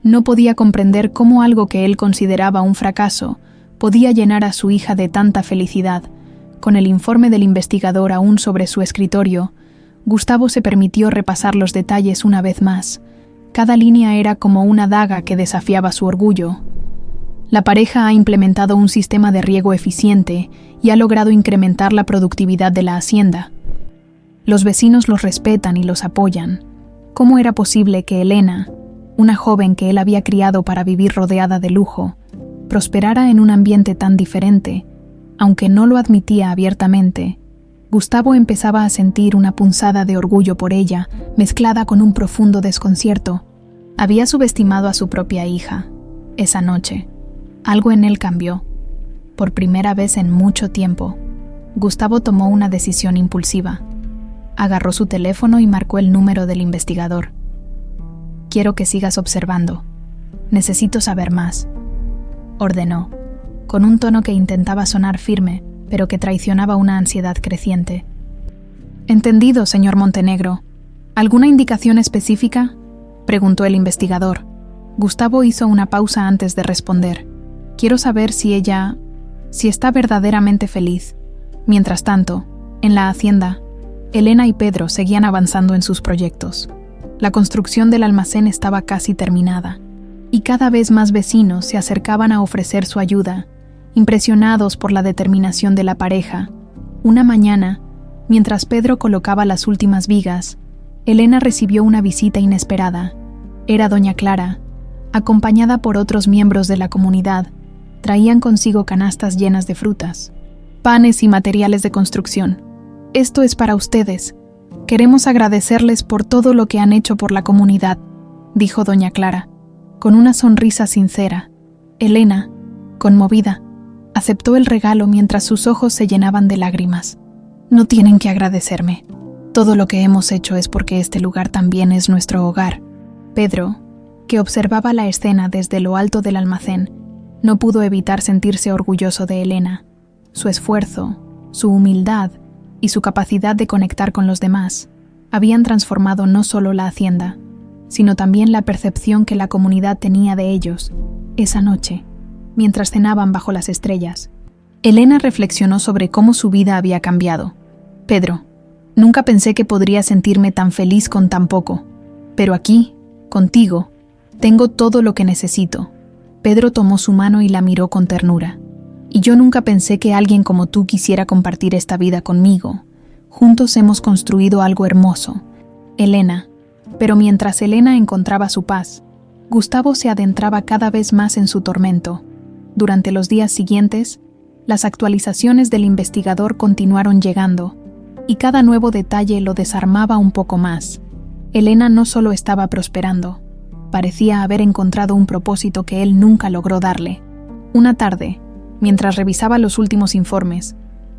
No podía comprender cómo algo que él consideraba un fracaso podía llenar a su hija de tanta felicidad. Con el informe del investigador aún sobre su escritorio, Gustavo se permitió repasar los detalles una vez más. Cada línea era como una daga que desafiaba su orgullo. La pareja ha implementado un sistema de riego eficiente y ha logrado incrementar la productividad de la hacienda. Los vecinos los respetan y los apoyan. ¿Cómo era posible que Elena, una joven que él había criado para vivir rodeada de lujo, prosperara en un ambiente tan diferente? Aunque no lo admitía abiertamente, Gustavo empezaba a sentir una punzada de orgullo por ella, mezclada con un profundo desconcierto. Había subestimado a su propia hija. Esa noche, algo en él cambió. Por primera vez en mucho tiempo, Gustavo tomó una decisión impulsiva. Agarró su teléfono y marcó el número del investigador. «Quiero que sigas observando. Necesito saber más», ordenó, con un tono que intentaba sonar firme, pero que traicionaba una ansiedad creciente. «Entendido, señor Montenegro. ¿Alguna indicación específica?», preguntó el investigador. Gustavo hizo una pausa antes de responder. «Quiero saber si está verdaderamente feliz». Mientras tanto, en la hacienda, Elena y Pedro seguían avanzando en sus proyectos. La construcción del almacén estaba casi terminada, y cada vez más vecinos se acercaban a ofrecer su ayuda, impresionados por la determinación de la pareja. Una mañana, mientras Pedro colocaba las últimas vigas, Elena recibió una visita inesperada. Era doña Clara, acompañada por otros miembros de la comunidad. Traían consigo canastas llenas de frutas, panes y materiales de construcción. «Esto es para ustedes. Queremos agradecerles por todo lo que han hecho por la comunidad», dijo doña Clara, con una sonrisa sincera. Elena, conmovida, aceptó el regalo mientras sus ojos se llenaban de lágrimas. «No tienen que agradecerme. Todo lo que hemos hecho es porque este lugar también es nuestro hogar». Pedro, que observaba la escena desde lo alto del almacén, no pudo evitar sentirse orgulloso de Elena. Su esfuerzo, su humildad y su capacidad de conectar con los demás habían transformado no solo la hacienda, sino también la percepción que la comunidad tenía de ellos. Esa noche, mientras cenaban bajo las estrellas, Elena reflexionó sobre cómo su vida había cambiado. «Pedro, nunca pensé que podría sentirme tan feliz con tan poco, pero aquí, contigo, tengo todo lo que necesito». Pedro tomó su mano y la miró con ternura. «Y yo nunca pensé que alguien como tú quisiera compartir esta vida conmigo. Juntos hemos construido algo hermoso». Elena. Pero mientras Elena encontraba su paz, Gustavo se adentraba cada vez más en su tormento. Durante los días siguientes, las actualizaciones del investigador continuaron llegando, y cada nuevo detalle lo desarmaba un poco más. Elena no solo estaba prosperando, parecía haber encontrado un propósito que él nunca logró darle. Una tarde, mientras revisaba los últimos informes,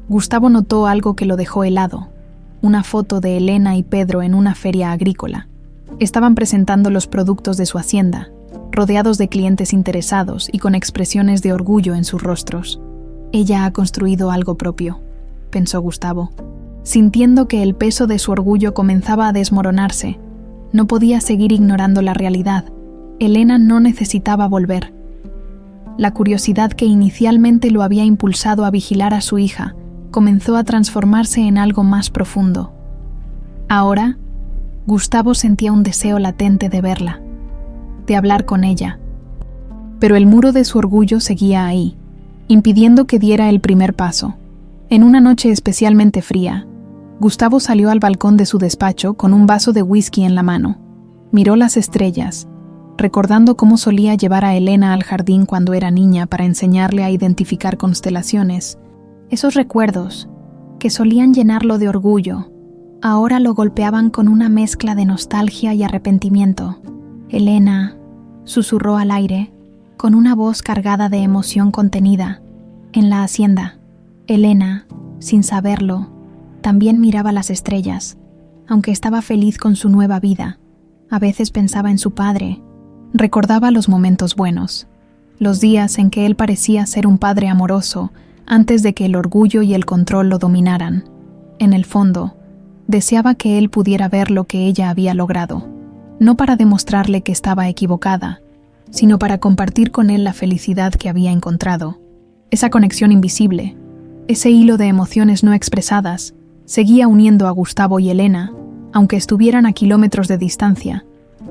Gustavo notó algo que lo dejó helado: una foto de Elena y Pedro en una feria agrícola. Estaban presentando los productos de su hacienda, rodeados de clientes interesados y con expresiones de orgullo en sus rostros. «Ella ha construido algo propio», pensó Gustavo. Sintiendo que el peso de su orgullo comenzaba a desmoronarse, no podía seguir ignorando la realidad. Elena no necesitaba volver. La curiosidad que inicialmente lo había impulsado a vigilar a su hija comenzó a transformarse en algo más profundo. Ahora, Gustavo sentía un deseo latente de verla, de hablar con ella. Pero el muro de su orgullo seguía ahí, impidiendo que diera el primer paso. En una noche especialmente fría, Gustavo salió al balcón de su despacho con un vaso de whisky en la mano. Miró las estrellas, recordando cómo solía llevar a Elena al jardín cuando era niña para enseñarle a identificar constelaciones. Esos recuerdos, que solían llenarlo de orgullo, ahora lo golpeaban con una mezcla de nostalgia y arrepentimiento. Elena, susurró al aire, con una voz cargada de emoción contenida, en la hacienda. Elena, sin saberlo, también miraba las estrellas, aunque estaba feliz con su nueva vida. A veces pensaba en su padre, recordaba los momentos buenos, los días en que él parecía ser un padre amoroso antes de que el orgullo y el control lo dominaran. En el fondo, deseaba que él pudiera ver lo que ella había logrado, no para demostrarle que estaba equivocada, sino para compartir con él la felicidad que había encontrado. Esa conexión invisible, ese hilo de emociones no expresadas, seguía uniendo a Gustavo y Elena, aunque estuvieran a kilómetros de distancia.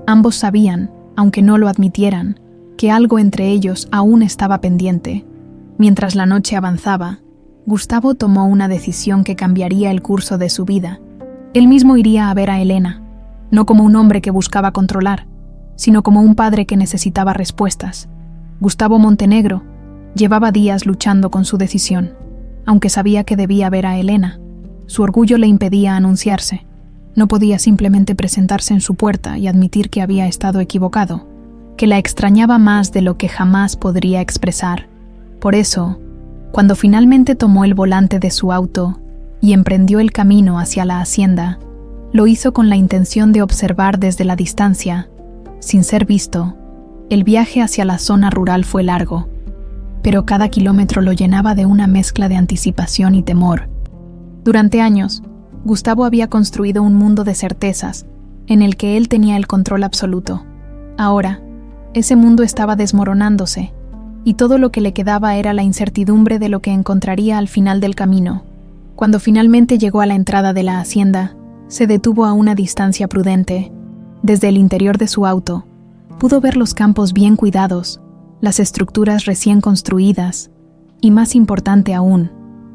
Ambos sabían, aunque no lo admitieran, que algo entre ellos aún estaba pendiente. Mientras la noche avanzaba, Gustavo tomó una decisión que cambiaría el curso de su vida. Él mismo iría a ver a Elena, no como un hombre que buscaba controlar, sino como un padre que necesitaba respuestas. Gustavo Montenegro llevaba días luchando con su decisión, aunque sabía que debía ver a Elena. Su orgullo le impedía anunciarse. No podía simplemente presentarse en su puerta y admitir que había estado equivocado, que la extrañaba más de lo que jamás podría expresar. Por eso, cuando finalmente tomó el volante de su auto y emprendió el camino hacia la hacienda, lo hizo con la intención de observar desde la distancia. Sin ser visto, el viaje hacia la zona rural fue largo, pero cada kilómetro lo llenaba de una mezcla de anticipación y temor. Durante años, Gustavo había construido un mundo de certezas, en el que él tenía el control absoluto. Ahora, ese mundo estaba desmoronándose, y todo lo que le quedaba era la incertidumbre de lo que encontraría al final del camino. Cuando finalmente llegó a la entrada de la hacienda, se detuvo a una distancia prudente. Desde el interior de su auto, pudo ver los campos bien cuidados, las estructuras recién construidas, y más importante aún,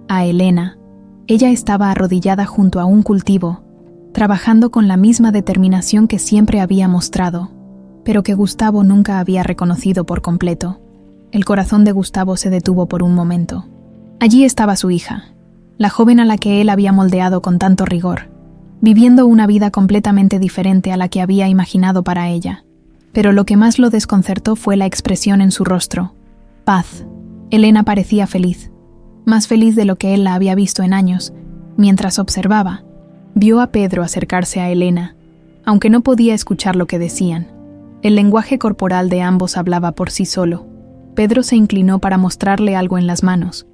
a Elena. Ella estaba arrodillada junto a un cultivo, trabajando con la misma determinación que siempre había mostrado, pero que Gustavo nunca había reconocido por completo. El corazón de Gustavo se detuvo por un momento. Allí estaba su hija, la joven a la que él había moldeado con tanto rigor, viviendo una vida completamente diferente a la que había imaginado para ella. Pero lo que más lo desconcertó fue la expresión en su rostro. Paz. Elena parecía feliz, más feliz de lo que él la había visto en años. Mientras observaba, vio a Pedro acercarse a Elena, aunque no podía escuchar lo que decían. El lenguaje corporal de ambos hablaba por sí solo. Pedro se inclinó para mostrarle algo en las manos,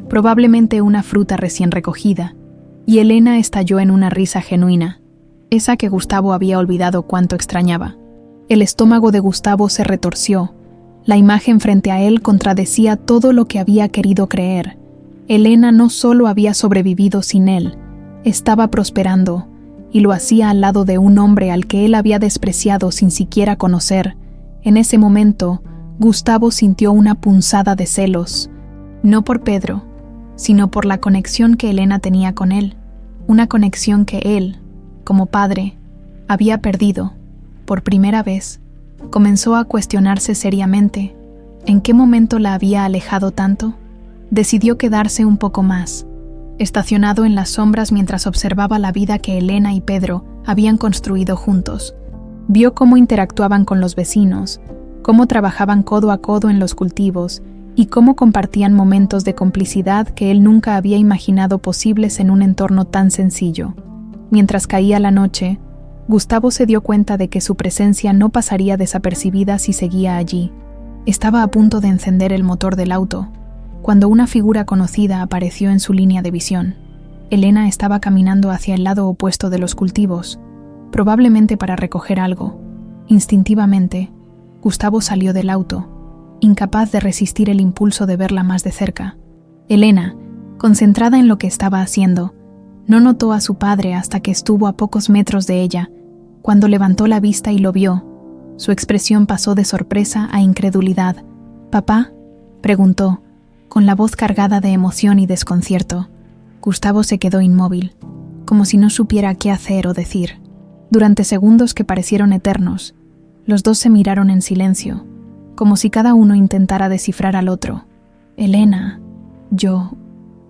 probablemente una fruta recién recogida, y Elena estalló en una risa genuina, esa que Gustavo había olvidado cuánto extrañaba. El estómago de Gustavo se retorció. La imagen frente a él contradecía todo lo que había querido creer. Elena no solo había sobrevivido sin él, estaba prosperando, y lo hacía al lado de un hombre al que él había despreciado sin siquiera conocer. En ese momento, Gustavo sintió una punzada de celos, no por Pedro, sino por la conexión que Elena tenía con él, una conexión que él, como padre, había perdido. Por primera vez, comenzó a cuestionarse seriamente ¿en qué momento la había alejado tanto? Decidió quedarse un poco más, estacionado en las sombras mientras observaba la vida que Elena y Pedro habían construido juntos. Vio cómo interactuaban con los vecinos, cómo trabajaban codo a codo en los cultivos y cómo compartían momentos de complicidad que él nunca había imaginado posibles en un entorno tan sencillo. Mientras caía la noche, Gustavo se dio cuenta de que su presencia no pasaría desapercibida si seguía allí. Estaba a punto de encender el motor del auto, cuando una figura conocida apareció en su línea de visión. Elena estaba caminando hacia el lado opuesto de los cultivos, probablemente para recoger algo. Instintivamente, Gustavo salió del auto, incapaz de resistir el impulso de verla más de cerca. Elena, concentrada en lo que estaba haciendo, no notó a su padre hasta que estuvo a pocos metros de ella. Cuando levantó la vista y lo vio, su expresión pasó de sorpresa a incredulidad. «¿Papá?», preguntó, con la voz cargada de emoción y desconcierto. Gustavo se quedó inmóvil, como si no supiera qué hacer o decir. Durante segundos que parecieron eternos, los dos se miraron en silencio, como si cada uno intentara descifrar al otro. «Elena,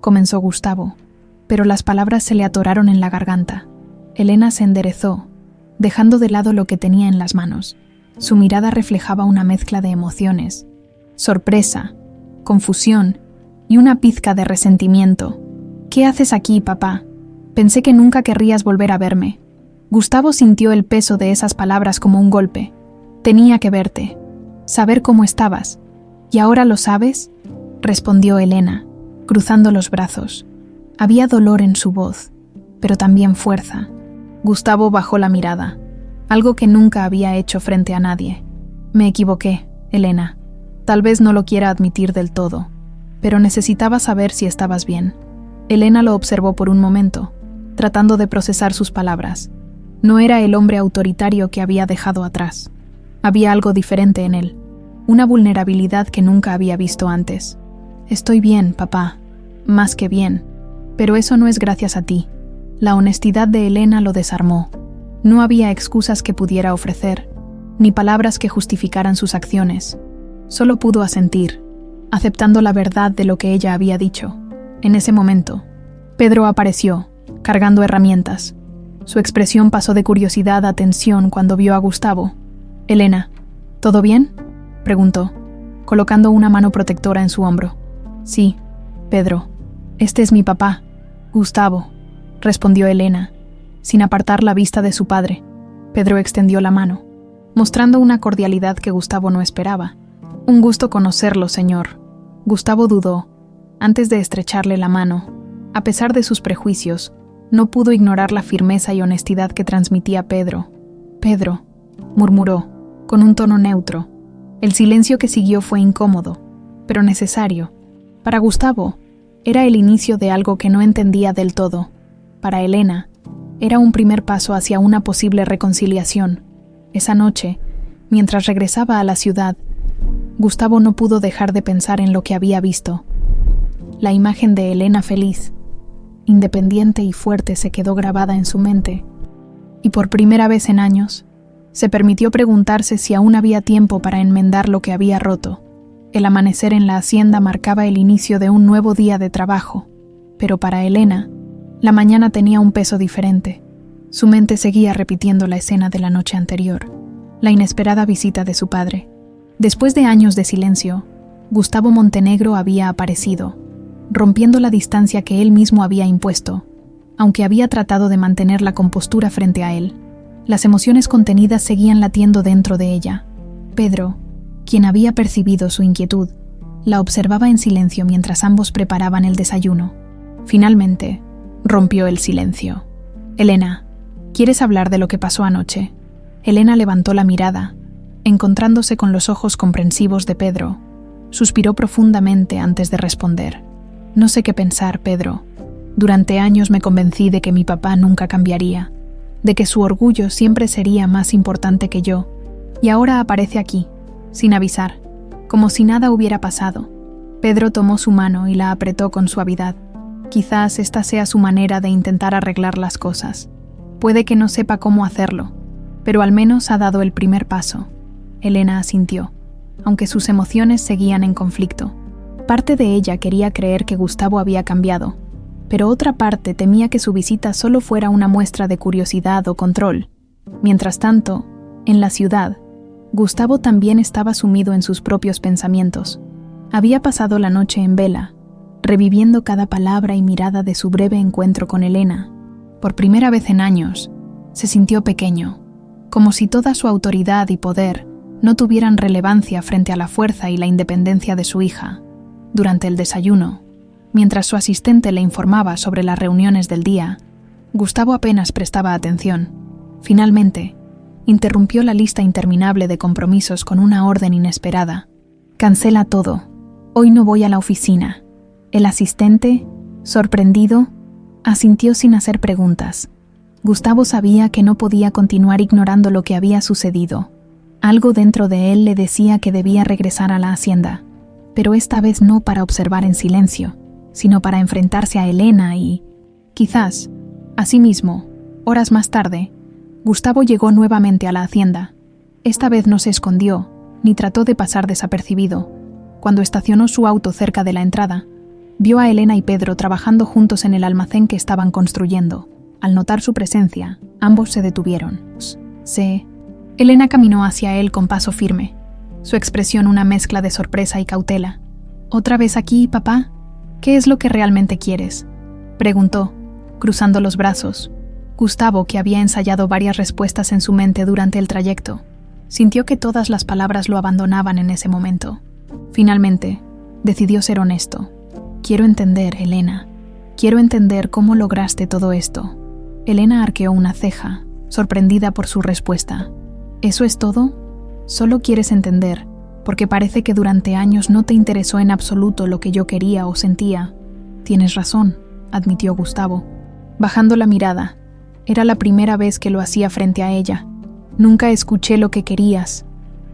comenzó Gustavo, pero las palabras se le atoraron en la garganta. Elena se enderezó, dejando de lado lo que tenía en las manos. Su mirada reflejaba una mezcla de emociones: sorpresa, confusión y una pizca de resentimiento. «¿Qué haces aquí, papá? Pensé que nunca querrías volver a verme». Gustavo sintió el peso de esas palabras como un golpe. «Tenía que verte, saber cómo estabas. ¿Y ahora lo sabes?», respondió Elena, cruzando los brazos. Había dolor en su voz, pero también fuerza. Gustavo bajó la mirada, algo que nunca había hecho frente a nadie. «Me equivoqué, Elena. Tal vez no lo quiera admitir del todo, pero necesitaba saber si estabas bien». Elena lo observó por un momento, tratando de procesar sus palabras. No era el hombre autoritario que había dejado atrás. Había algo diferente en él, una vulnerabilidad que nunca había visto antes. «Estoy bien, papá, más que bien, pero eso no es gracias a ti». La honestidad de Elena lo desarmó. No había excusas que pudiera ofrecer, ni palabras que justificaran sus acciones. Solo pudo asentir, aceptando la verdad de lo que ella había dicho. En ese momento, Pedro apareció, cargando herramientas. Su expresión pasó de curiosidad a tensión cuando vio a Gustavo. «Elena, ¿todo bien?», preguntó, colocando una mano protectora en su hombro. «Sí, Pedro, este es mi papá, Gustavo», respondió Elena, sin apartar la vista de su padre. Pedro extendió la mano, mostrando una cordialidad que Gustavo no esperaba. «Un gusto conocerlo, señor». Gustavo dudó. Antes de estrecharle la mano, a pesar de sus prejuicios, no pudo ignorar la firmeza y honestidad que transmitía Pedro. «Pedro», murmuró, con un tono neutro. El silencio que siguió fue incómodo, pero necesario. Para Gustavo, era el inicio de algo que no entendía del todo. Para Elena, era un primer paso hacia una posible reconciliación. Esa noche, mientras regresaba a la ciudad, Gustavo no pudo dejar de pensar en lo que había visto. La imagen de Elena feliz, independiente y fuerte se quedó grabada en su mente, y por primera vez en años, se permitió preguntarse si aún había tiempo para enmendar lo que había roto. El amanecer en la hacienda marcaba el inicio de un nuevo día de trabajo, pero para Elena, la mañana tenía un peso diferente. Su mente seguía repitiendo la escena de la noche anterior, la inesperada visita de su padre. Después de años de silencio, Gustavo Montenegro había aparecido, rompiendo la distancia que él mismo había impuesto, aunque había tratado de mantener la compostura frente a él. Las emociones contenidas seguían latiendo dentro de ella. Pedro, quien había percibido su inquietud, la observaba en silencio mientras ambos preparaban el desayuno. Finalmente, rompió el silencio. «Elena, ¿quieres hablar de lo que pasó anoche?». Elena levantó la mirada, encontrándose con los ojos comprensivos de Pedro. Suspiró profundamente antes de responder. «No sé qué pensar, Pedro. Durante años me convencí de que mi papá nunca cambiaría, de que su orgullo siempre sería más importante que yo, y ahora aparece aquí, sin avisar, como si nada hubiera pasado». Pedro tomó su mano y la apretó con suavidad. Quizás esta sea su manera de intentar arreglar las cosas. Puede que no sepa cómo hacerlo, pero al menos ha dado el primer paso. Elena asintió, aunque sus emociones seguían en conflicto. Parte de ella quería creer que Gustavo había cambiado, pero otra parte temía que su visita solo fuera una muestra de curiosidad o control. Mientras tanto, en la ciudad, Gustavo también estaba sumido en sus propios pensamientos. Había pasado la noche en vela, reviviendo cada palabra y mirada de su breve encuentro con Elena. Por primera vez en años, se sintió pequeño, como si toda su autoridad y poder no tuvieran relevancia frente a la fuerza y la independencia de su hija. Durante el desayuno, Mientras su asistente le informaba sobre las reuniones del día, Gustavo apenas prestaba atención. Finalmente, interrumpió la lista interminable de compromisos con una orden inesperada. «Cancela todo. Hoy no voy a la oficina». El asistente, sorprendido, asintió sin hacer preguntas. Gustavo sabía que no podía continuar ignorando lo que había sucedido. Algo dentro de él le decía que debía regresar a la hacienda, pero esta vez no para observar en silencio, sino para enfrentarse a Elena y, quizás, asimismo, horas más tarde, Gustavo llegó nuevamente a la hacienda. Esta vez no se escondió, ni trató de pasar desapercibido. Cuando estacionó su auto cerca de la entrada, vio a Elena y Pedro trabajando juntos en el almacén que estaban construyendo. Al notar su presencia, ambos se detuvieron. Elena caminó hacia él con paso firme, su expresión una mezcla de sorpresa y cautela. «¿Otra vez aquí, papá? ¿Qué es lo que realmente quieres?», preguntó, cruzando los brazos. Gustavo, que había ensayado varias respuestas en su mente durante el trayecto, sintió que todas las palabras lo abandonaban en ese momento. Finalmente, decidió ser honesto. «Quiero entender, Elena. Quiero entender cómo lograste todo esto». Elena arqueó una ceja, sorprendida por su respuesta. «¿Eso es todo? Solo quieres entender, porque parece que durante años no te interesó en absoluto lo que yo quería o sentía». «Tienes razón», admitió Gustavo, bajando la mirada. Era la primera vez que lo hacía frente a ella. «Nunca escuché lo que querías,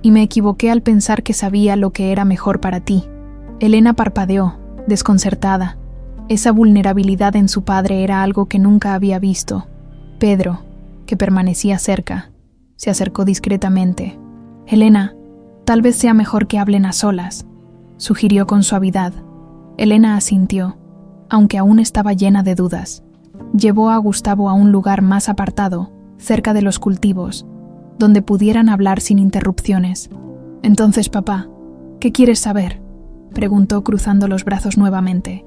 y me equivoqué al pensar que sabía lo que era mejor para ti». Elena parpadeó, desconcertada. Esa vulnerabilidad en su padre era algo que nunca había visto. Pedro, que permanecía cerca, se acercó discretamente. «Elena, tal vez sea mejor que hablen a solas», sugirió con suavidad. Elena asintió, aunque aún estaba llena de dudas. Llevó a Gustavo a un lugar más apartado, cerca de los cultivos, donde pudieran hablar sin interrupciones. «Entonces, papá, ¿qué quieres saber?», preguntó cruzando los brazos nuevamente.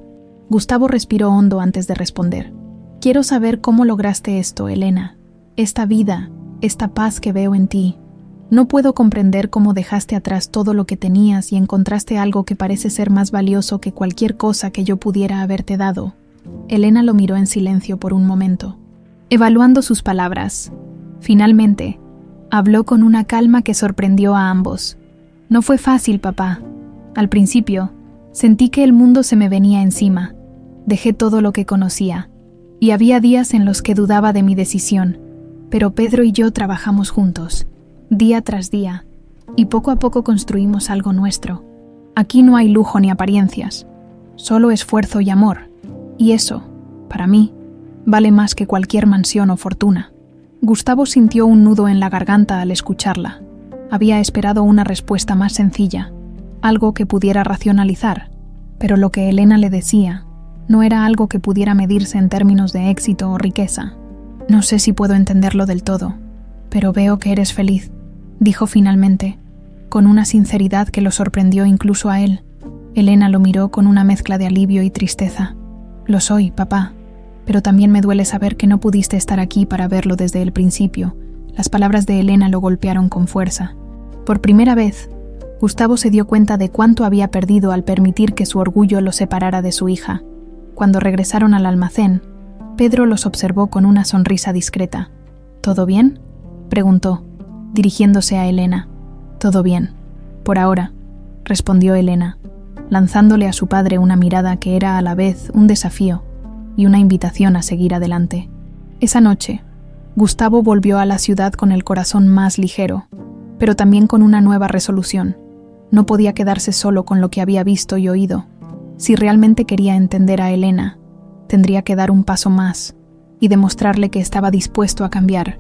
Gustavo respiró hondo antes de responder. «Quiero saber cómo lograste esto, Elena. Esta vida, esta paz que veo en ti. No puedo comprender cómo dejaste atrás todo lo que tenías y encontraste algo que parece ser más valioso que cualquier cosa que yo pudiera haberte dado». Elena lo miró en silencio por un momento, evaluando sus palabras. Finalmente, habló con una calma que sorprendió a ambos. «No fue fácil, papá. Al principio, sentí que el mundo se me venía encima. Dejé todo lo que conocía, y había días en los que dudaba de mi decisión, pero Pedro y yo trabajamos juntos, día tras día, y poco a poco construimos algo nuestro. Aquí no hay lujo ni apariencias, solo esfuerzo y amor, y eso, para mí, vale más que cualquier mansión o fortuna». Gustavo sintió un nudo en la garganta al escucharla. Había esperado una respuesta más sencilla, algo que pudiera racionalizar, pero lo que Elena le decía no era algo que pudiera medirse en términos de éxito o riqueza. «No sé si puedo entenderlo del todo, pero veo que eres feliz», dijo finalmente, con una sinceridad que lo sorprendió incluso a él. Elena lo miró con una mezcla de alivio y tristeza. «Lo soy, papá, pero también me duele saber que no pudiste estar aquí para verlo desde el principio». Las palabras de Elena lo golpearon con fuerza. Por primera vez, Gustavo se dio cuenta de cuánto había perdido al permitir que su orgullo lo separara de su hija. Cuando regresaron al almacén, Pedro los observó con una sonrisa discreta. «¿Todo bien?», preguntó, dirigiéndose a Elena. «Todo bien, por ahora», respondió Elena, lanzándole a su padre una mirada que era a la vez un desafío y una invitación a seguir adelante. Esa noche, Gustavo volvió a la ciudad con el corazón más ligero, pero también con una nueva resolución. No podía quedarse solo con lo que había visto y oído. Si realmente quería entender a Elena, tendría que dar un paso más y demostrarle que estaba dispuesto a cambiar.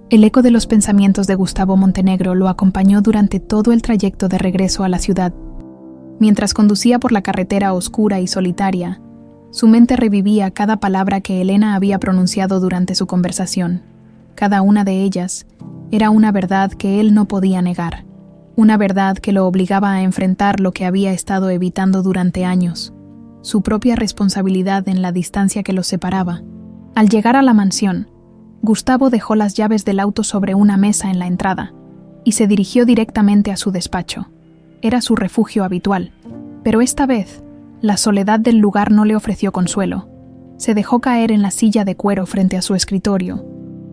El eco de los pensamientos de Gustavo Montenegro lo acompañó durante todo el trayecto de regreso a la ciudad. Mientras conducía por la carretera oscura y solitaria, su mente revivía cada palabra que Elena había pronunciado durante su conversación. Cada una de ellas era una verdad que él no podía negar, una verdad que lo obligaba a enfrentar lo que había estado evitando durante años, su propia responsabilidad en la distancia que los separaba. Al llegar a la mansión, Gustavo dejó las llaves del auto sobre una mesa en la entrada y se dirigió directamente a su despacho. Era su refugio habitual, pero esta vez La soledad del lugar no le ofreció consuelo. Se dejó caer en la silla de cuero frente a su escritorio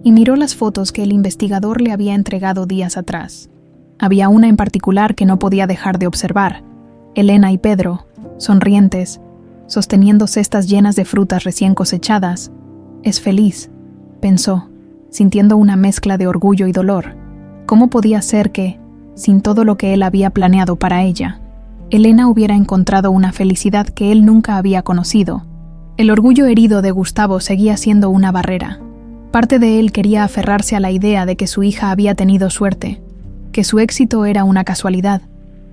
y miró las fotos que el investigador le había entregado días atrás. Había una en particular que no podía dejar de observar: Elena y Pedro, sonrientes, sosteniendo cestas llenas de frutas recién cosechadas. «Es feliz», pensó, sintiendo una mezcla de orgullo y dolor. ¿Cómo podía ser que, sin todo lo que él había planeado para ella, Elena hubiera encontrado una felicidad que él nunca había conocido? El orgullo herido de Gustavo seguía siendo una barrera. Parte de él quería aferrarse a la idea de que su hija había tenido suerte, que su éxito era una casualidad,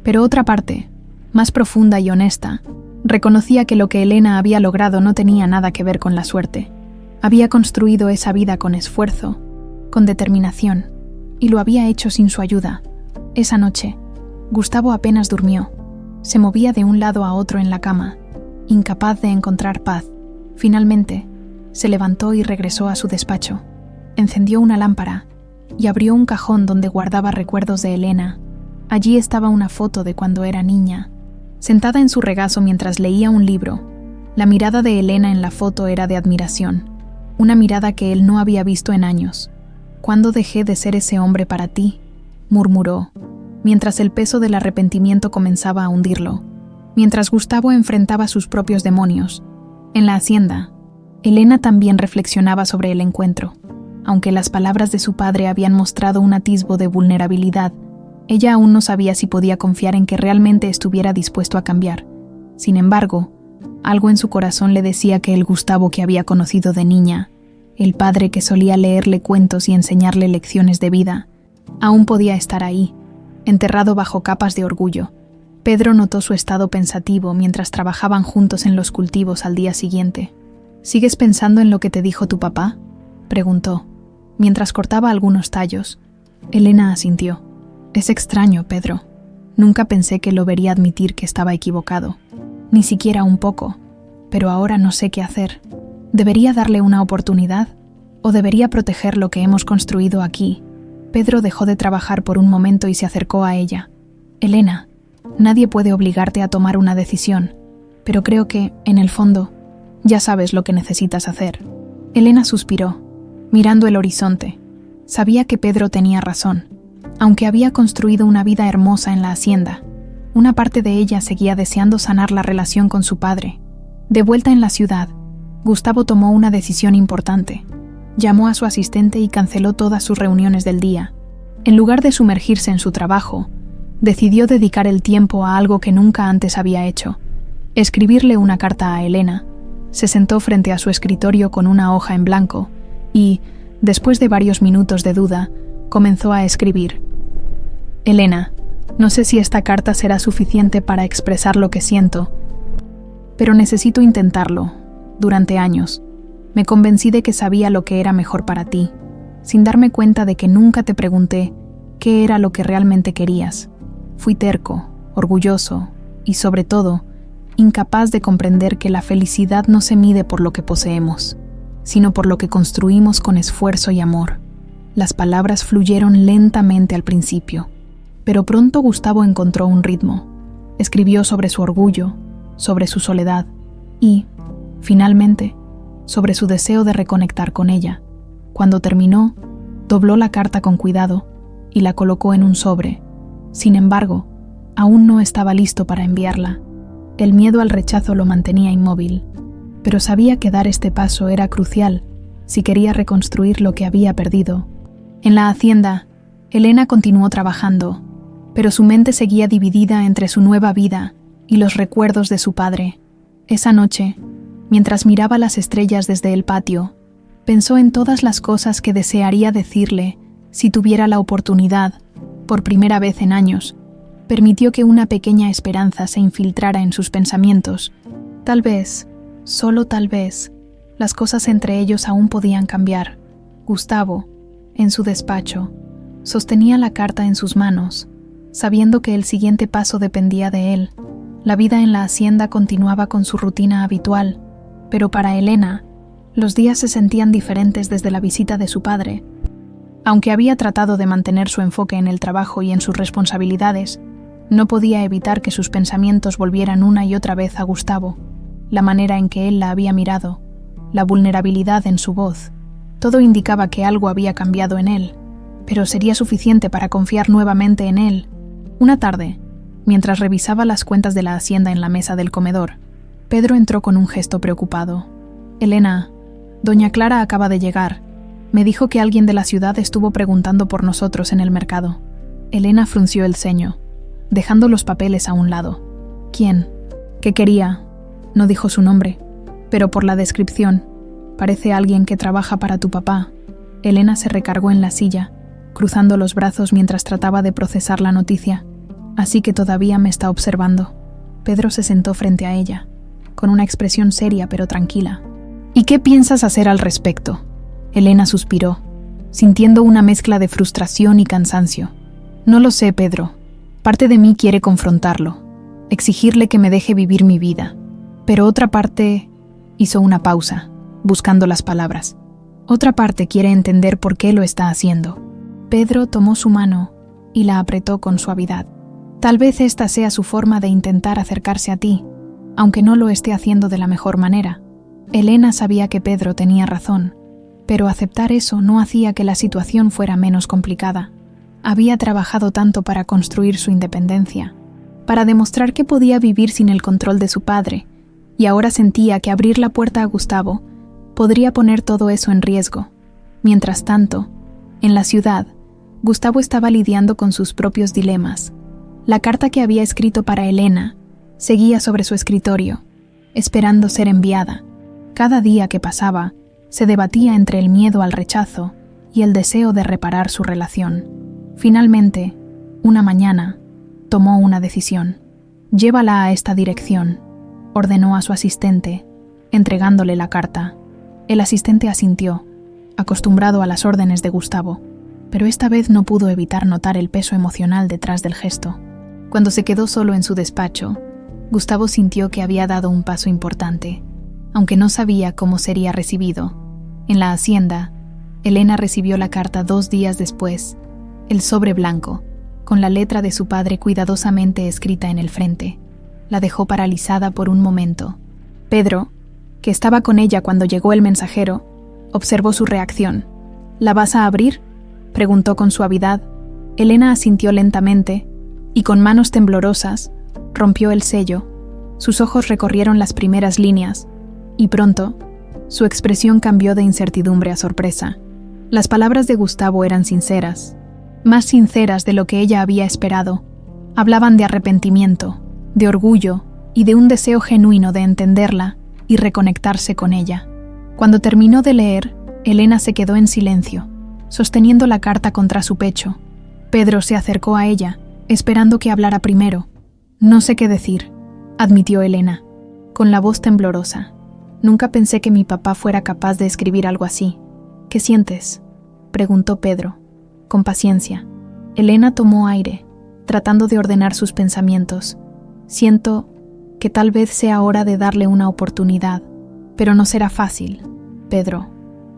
pero otra parte, más profunda y honesta, reconocía que lo que Elena había logrado no tenía nada que ver con la suerte. Había construido esa vida con esfuerzo, con determinación, y lo había hecho sin su ayuda. Esa noche, Gustavo apenas durmió. Se movía de un lado a otro en la cama, incapaz de encontrar paz. Finalmente, se levantó y regresó a su despacho. Encendió una lámpara y abrió un cajón donde guardaba recuerdos de Elena. Allí estaba una foto de cuando era niña. Sentada en su regazo mientras leía un libro, la mirada de Elena en la foto era de admiración, una mirada que él no había visto en años. «¿Cuándo dejé de ser ese hombre para ti?», murmuró, mientras el peso del arrepentimiento comenzaba a hundirlo, mientras Gustavo enfrentaba sus propios demonios. En la hacienda, Elena también reflexionaba sobre el encuentro. Aunque las palabras de su padre habían mostrado un atisbo de vulnerabilidad, ella aún no sabía si podía confiar en que realmente estuviera dispuesto a cambiar. Sin embargo, algo en su corazón le decía que el Gustavo que había conocido de niña, el padre que solía leerle cuentos y enseñarle lecciones de vida, aún podía estar ahí, enterrado bajo capas de orgullo. Pedro notó su estado pensativo mientras trabajaban juntos en los cultivos al día siguiente. «¿Sigues pensando en lo que te dijo tu papá?», preguntó, mientras cortaba algunos tallos. Elena asintió. «Es extraño, Pedro. Nunca pensé que lo vería admitir que estaba equivocado. Ni siquiera un poco. Pero ahora no sé qué hacer. ¿Debería darle una oportunidad? ¿O debería proteger lo que hemos construido aquí?». Pedro dejó de trabajar por un momento y se acercó a ella. «Elena, nadie puede obligarte a tomar una decisión, pero creo que, en el fondo, ya sabes lo que necesitas hacer». Elena suspiró, mirando el horizonte. Sabía que Pedro tenía razón. Aunque había construido una vida hermosa en la hacienda, una parte de ella seguía deseando sanar la relación con su padre. De vuelta en la ciudad, Gustavo tomó una decisión importante. Llamó a su asistente y canceló todas sus reuniones del día. En lugar de sumergirse en su trabajo, decidió dedicar el tiempo a algo que nunca antes había hecho: escribirle una carta a Elena. Se sentó frente a su escritorio con una hoja en blanco y, después de varios minutos de duda, comenzó a escribir. «Elena, no sé si esta carta será suficiente para expresar lo que siento, pero necesito intentarlo. Durante años, me convencí de que sabía lo que era mejor para ti, sin darme cuenta de que nunca te pregunté qué era lo que realmente querías. Fui terco, orgulloso y, sobre todo, incapaz de comprender que la felicidad no se mide por lo que poseemos, sino por lo que construimos con esfuerzo y amor». Las palabras fluyeron lentamente al principio, pero pronto Gustavo encontró un ritmo. Escribió sobre su orgullo, sobre su soledad y, finalmente, sobre su deseo de reconectar con ella. Cuando terminó, dobló la carta con cuidado y la colocó en un sobre. Sin embargo, aún no estaba listo para enviarla. El miedo al rechazo lo mantenía inmóvil, pero sabía que dar este paso era crucial si quería reconstruir lo que había perdido. En la hacienda, Elena continuó trabajando, pero su mente seguía dividida entre su nueva vida y los recuerdos de su padre. Esa noche, mientras miraba las estrellas desde el patio, pensó en todas las cosas que desearía decirle si tuviera la oportunidad. Por primera vez en años, permitió que una pequeña esperanza se infiltrara en sus pensamientos. Tal vez, solo tal vez, las cosas entre ellos aún podían cambiar. Gustavo, en su despacho, sostenía la carta en sus manos, sabiendo que el siguiente paso dependía de él. La vida en la hacienda continuaba con su rutina habitual, pero para Elena, los días se sentían diferentes desde la visita de su padre. Aunque había tratado de mantener su enfoque en el trabajo y en sus responsabilidades, No podía evitar que sus pensamientos volvieran una y otra vez a Gustavo, la manera en que él la había mirado, la vulnerabilidad en su voz. Todo indicaba que algo había cambiado en él, pero sería suficiente para confiar nuevamente en él. Una tarde, mientras revisaba las cuentas de la hacienda en la mesa del comedor, Pedro entró con un gesto preocupado. «Elena, doña Clara acaba de llegar. Me dijo que alguien de la ciudad estuvo preguntando por nosotros en el mercado». Elena frunció el ceño, dejando los papeles a un lado. «¿Quién? ¿Qué quería?» No dijo su nombre, pero por la descripción, parece alguien que trabaja para tu papá. Elena se recargó en la silla, cruzando los brazos mientras trataba de procesar la noticia. «Así que todavía me está observando». Pedro se sentó frente a ella, con una expresión seria pero tranquila. «¿Y qué piensas hacer al respecto?». Elena suspiró, sintiendo una mezcla de frustración y cansancio. «No lo sé, Pedro. Parte de mí quiere confrontarlo, exigirle que me deje vivir mi vida. Pero otra parte…» Hizo una pausa, buscando las palabras. «Otra parte quiere entender por qué lo está haciendo». Pedro tomó su mano y la apretó con suavidad. «Tal vez esta sea su forma de intentar acercarse a ti, aunque no lo esté haciendo de la mejor manera». Elena sabía que Pedro tenía razón, pero aceptar eso no hacía que la situación fuera menos complicada. Había trabajado tanto para construir su independencia, para demostrar que podía vivir sin el control de su padre, y ahora sentía que abrir la puerta a Gustavo podría poner todo eso en riesgo. Mientras tanto, en la ciudad, Gustavo estaba lidiando con sus propios dilemas. La carta que había escrito para Elena seguía sobre su escritorio, esperando ser enviada. Cada día que pasaba, se debatía entre el miedo al rechazo y el deseo de reparar su relación. Finalmente, una mañana, tomó una decisión. «Llévala a esta dirección», ordenó a su asistente, entregándole la carta. El asistente asintió, acostumbrado a las órdenes de Gustavo, pero esta vez no pudo evitar notar el peso emocional detrás del gesto. Cuando se quedó solo en su despacho, Gustavo sintió que había dado un paso importante, aunque no sabía cómo sería recibido. En la hacienda, Elena recibió la carta 2 días después, el sobre blanco, con la letra de su padre cuidadosamente escrita en el frente. La dejó paralizada por un momento. Pedro, que estaba con ella cuando llegó el mensajero, observó su reacción. «¿La vas a abrir?», preguntó con suavidad. Elena asintió lentamente y con manos temblorosas rompió el sello. Sus ojos recorrieron las primeras líneas y pronto su expresión cambió de incertidumbre a sorpresa. Las palabras de Gustavo eran sinceras, más sinceras de lo que ella había esperado. Hablaban de arrepentimiento, de orgullo y de un deseo genuino de entenderla y reconectarse con ella. Cuando terminó de leer, Elena se quedó en silencio, sosteniendo la carta contra su pecho. Pedro se acercó a ella, esperando que hablara primero. «No sé qué decir», admitió Elena, con la voz temblorosa. «Nunca pensé que mi papá fuera capaz de escribir algo así». «¿Qué sientes?», preguntó Pedro, con paciencia. Elena tomó aire, tratando de ordenar sus pensamientos. «Siento que tal vez sea hora de darle una oportunidad, pero no será fácil, Pedro.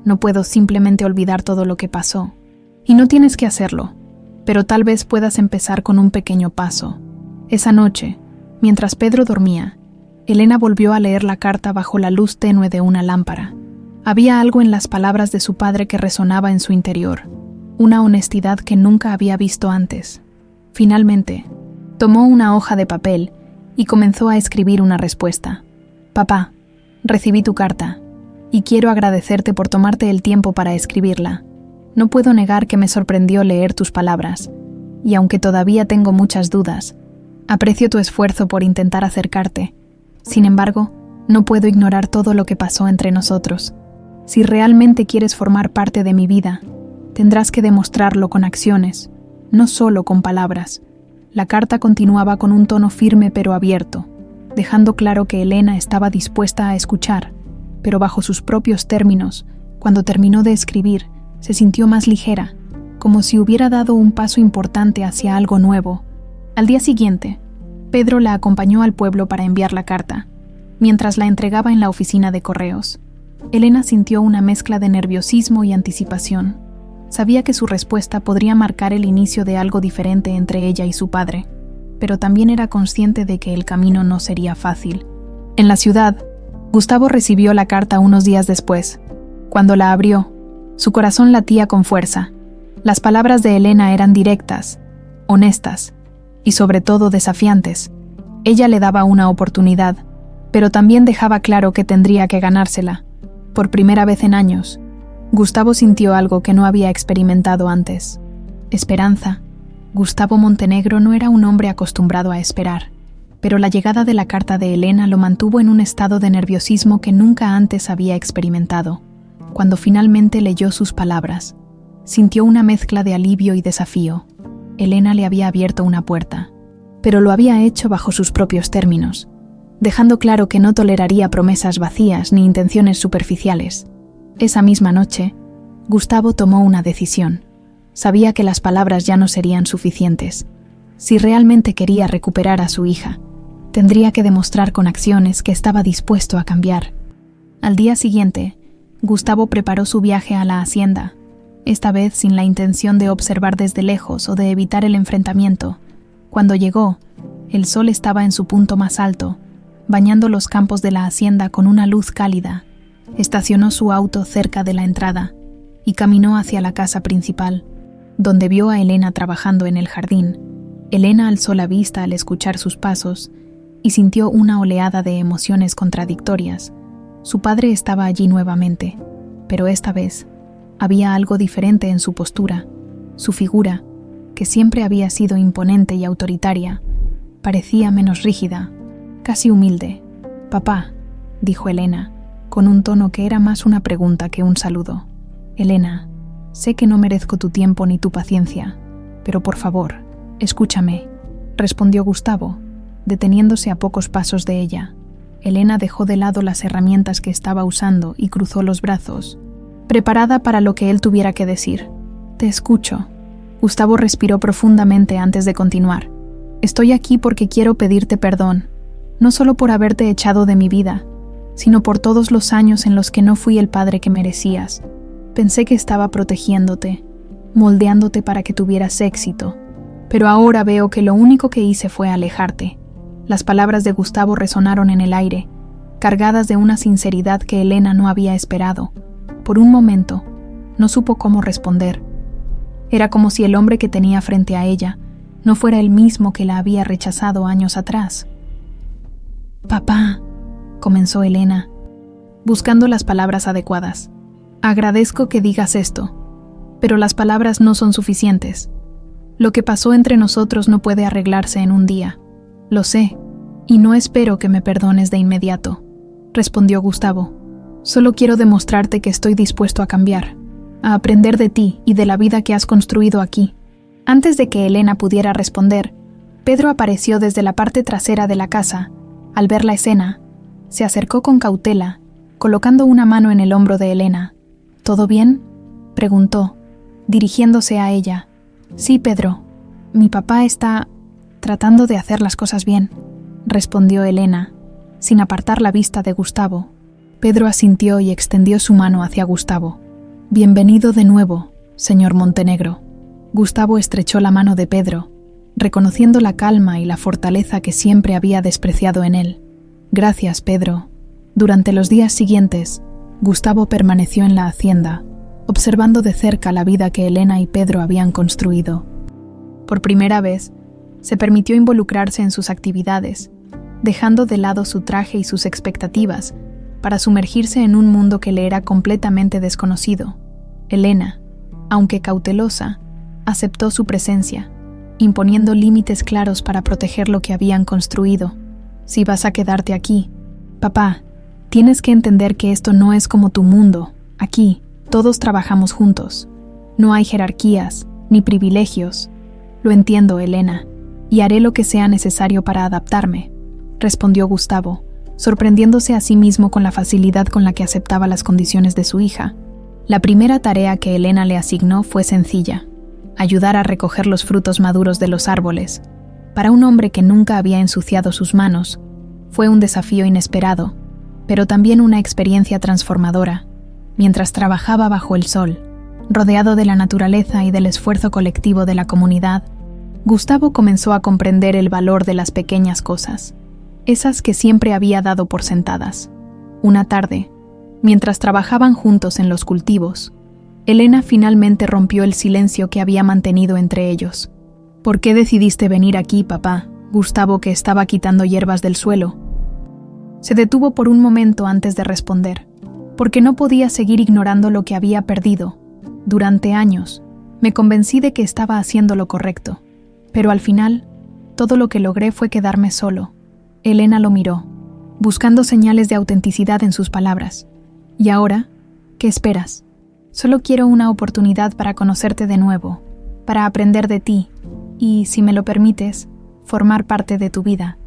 No puedo simplemente olvidar todo lo que pasó. Y no tienes que hacerlo, pero tal vez puedas empezar con un pequeño paso». Esa noche, mientras Pedro dormía, Elena volvió a leer la carta bajo la luz tenue de una lámpara. Había algo en las palabras de su padre que resonaba en su interior, una honestidad que nunca había visto antes. Finalmente, tomó una hoja de papel y comenzó a escribir una respuesta. «Papá, recibí tu carta y quiero agradecerte por tomarte el tiempo para escribirla. No puedo negar que me sorprendió leer tus palabras, y aunque todavía tengo muchas dudas, aprecio tu esfuerzo por intentar acercarte. Sin embargo, no puedo ignorar todo lo que pasó entre nosotros. Si realmente quieres formar parte de mi vida, tendrás que demostrarlo con acciones, no solo con palabras». La carta continuaba con un tono firme pero abierto, dejando claro que Elena estaba dispuesta a escuchar, pero bajo sus propios términos. Cuando terminó de escribir, se sintió más ligera, como si hubiera dado un paso importante hacia algo nuevo. Al día siguiente, Pedro la acompañó al pueblo para enviar la carta. Mientras la entregaba en la oficina de correos, Elena sintió una mezcla de nerviosismo y anticipación. Sabía que su respuesta podría marcar el inicio de algo diferente entre ella y su padre. pero también era consciente de que el camino no sería fácil. En la ciudad, Gustavo recibió la carta unos días después. Cuando la abrió, su corazón latía con fuerza. Las palabras de Elena eran directas, honestas y sobre todo desafiantes. Ella le daba una oportunidad, pero también dejaba claro que tendría que ganársela. Por primera vez en años, Gustavo sintió algo que no había experimentado antes: esperanza. Gustavo Montenegro no era un hombre acostumbrado a esperar, pero la llegada de la carta de Elena lo mantuvo en un estado de nerviosismo que nunca antes había experimentado. Cuando finalmente leyó sus palabras, sintió una mezcla de alivio y desafío. Elena le había abierto una puerta, pero lo había hecho bajo sus propios términos, dejando claro que no toleraría promesas vacías ni intenciones superficiales. Esa misma noche, Gustavo tomó una decisión. Sabía que las palabras ya no serían suficientes. Si realmente quería recuperar a su hija, tendría que demostrar con acciones que estaba dispuesto a cambiar. Al día siguiente, Gustavo preparó su viaje a la hacienda, esta vez sin la intención de observar desde lejos o de evitar el enfrentamiento. Cuando llegó, el sol estaba en su punto más alto, bañando los campos de la hacienda con una luz cálida. Estacionó su auto cerca de la entrada y caminó hacia la casa principal, donde vio a Elena trabajando en el jardín. Elena alzó la vista al escuchar sus pasos y sintió una oleada de emociones contradictorias. Su padre estaba allí nuevamente, pero esta vez había algo diferente en su postura. Su figura, que siempre había sido imponente y autoritaria, parecía menos rígida, casi humilde. «Papá», dijo Elena, con un tono que era más una pregunta que un saludo. «Elena, sé que no merezco tu tiempo ni tu paciencia, pero por favor, escúchame», respondió Gustavo, deteniéndose a pocos pasos de ella. Elena dejó de lado las herramientas que estaba usando y cruzó los brazos, preparada para lo que él tuviera que decir. «Te escucho». Gustavo respiró profundamente antes de continuar. «Estoy aquí porque quiero pedirte perdón, no solo por haberte echado de mi vida, sino por todos los años en los que no fui el padre que merecías. Pensé que estaba protegiéndote, moldeándote para que tuvieras éxito, pero ahora veo que lo único que hice fue alejarte». Las palabras de Gustavo resonaron en el aire, cargadas de una sinceridad que Elena no había esperado. Por un momento, no supo cómo responder. Era como si el hombre que tenía frente a ella no fuera el mismo que la había rechazado años atrás. «Papá», comenzó Elena, buscando las palabras adecuadas. «Agradezco que digas esto, pero las palabras no son suficientes. Lo que pasó entre nosotros no puede arreglarse en un día. Lo sé, y no espero que me perdones de inmediato», respondió Gustavo. «Solo quiero demostrarte que estoy dispuesto a cambiar, a aprender de ti y de la vida que has construido aquí». Antes de que Elena pudiera responder, Pedro apareció desde la parte trasera de la casa. Al ver la escena, se acercó con cautela, colocando una mano en el hombro de Elena. «¿Todo bien?», preguntó, dirigiéndose a ella. «Sí, Pedro. Mi papá está tratando de hacer las cosas bien», respondió Elena, sin apartar la vista de Gustavo. Pedro asintió y extendió su mano hacia Gustavo. «Bienvenido de nuevo, señor Montenegro». Gustavo estrechó la mano de Pedro, reconociendo la calma y la fortaleza que siempre había despreciado en él. «Gracias, Pedro». Durante los días siguientes, Gustavo permaneció en la hacienda, observando de cerca la vida que Elena y Pedro habían construido. Por primera vez, se permitió involucrarse en sus actividades, dejando de lado su traje y sus expectativas para sumergirse en un mundo que le era completamente desconocido. Elena, aunque cautelosa, aceptó su presencia, imponiendo límites claros para proteger lo que habían construido. «Si vas a quedarte aquí, papá, tienes que entender que esto no es como tu mundo. Aquí, todos trabajamos juntos. No hay jerarquías, ni privilegios». «Lo entiendo, Elena, y haré lo que sea necesario para adaptarme», respondió Gustavo, sorprendiéndose a sí mismo con la facilidad con la que aceptaba las condiciones de su hija. La primera tarea que Elena le asignó fue sencilla: ayudar a recoger los frutos maduros de los árboles. Para un hombre que nunca había ensuciado sus manos, fue un desafío inesperado, pero también una experiencia transformadora. Mientras trabajaba bajo el sol, rodeado de la naturaleza y del esfuerzo colectivo de la comunidad, Gustavo comenzó a comprender el valor de las pequeñas cosas, esas que siempre había dado por sentadas. Una tarde, mientras trabajaban juntos en los cultivos, Elena finalmente rompió el silencio que había mantenido entre ellos. ¿Por qué decidiste venir aquí, papá? Gustavo, que estaba quitando hierbas del suelo. Se detuvo por un momento antes de responder, porque no podía seguir ignorando lo que había perdido. Durante años, me convencí de que estaba haciendo lo correcto, pero al final, todo lo que logré fue quedarme solo. Elena lo miró, buscando señales de autenticidad en sus palabras. ¿Y ahora? ¿Qué esperas? Solo quiero una oportunidad para conocerte de nuevo, para aprender de ti y, si me lo permites, formar parte de tu vida,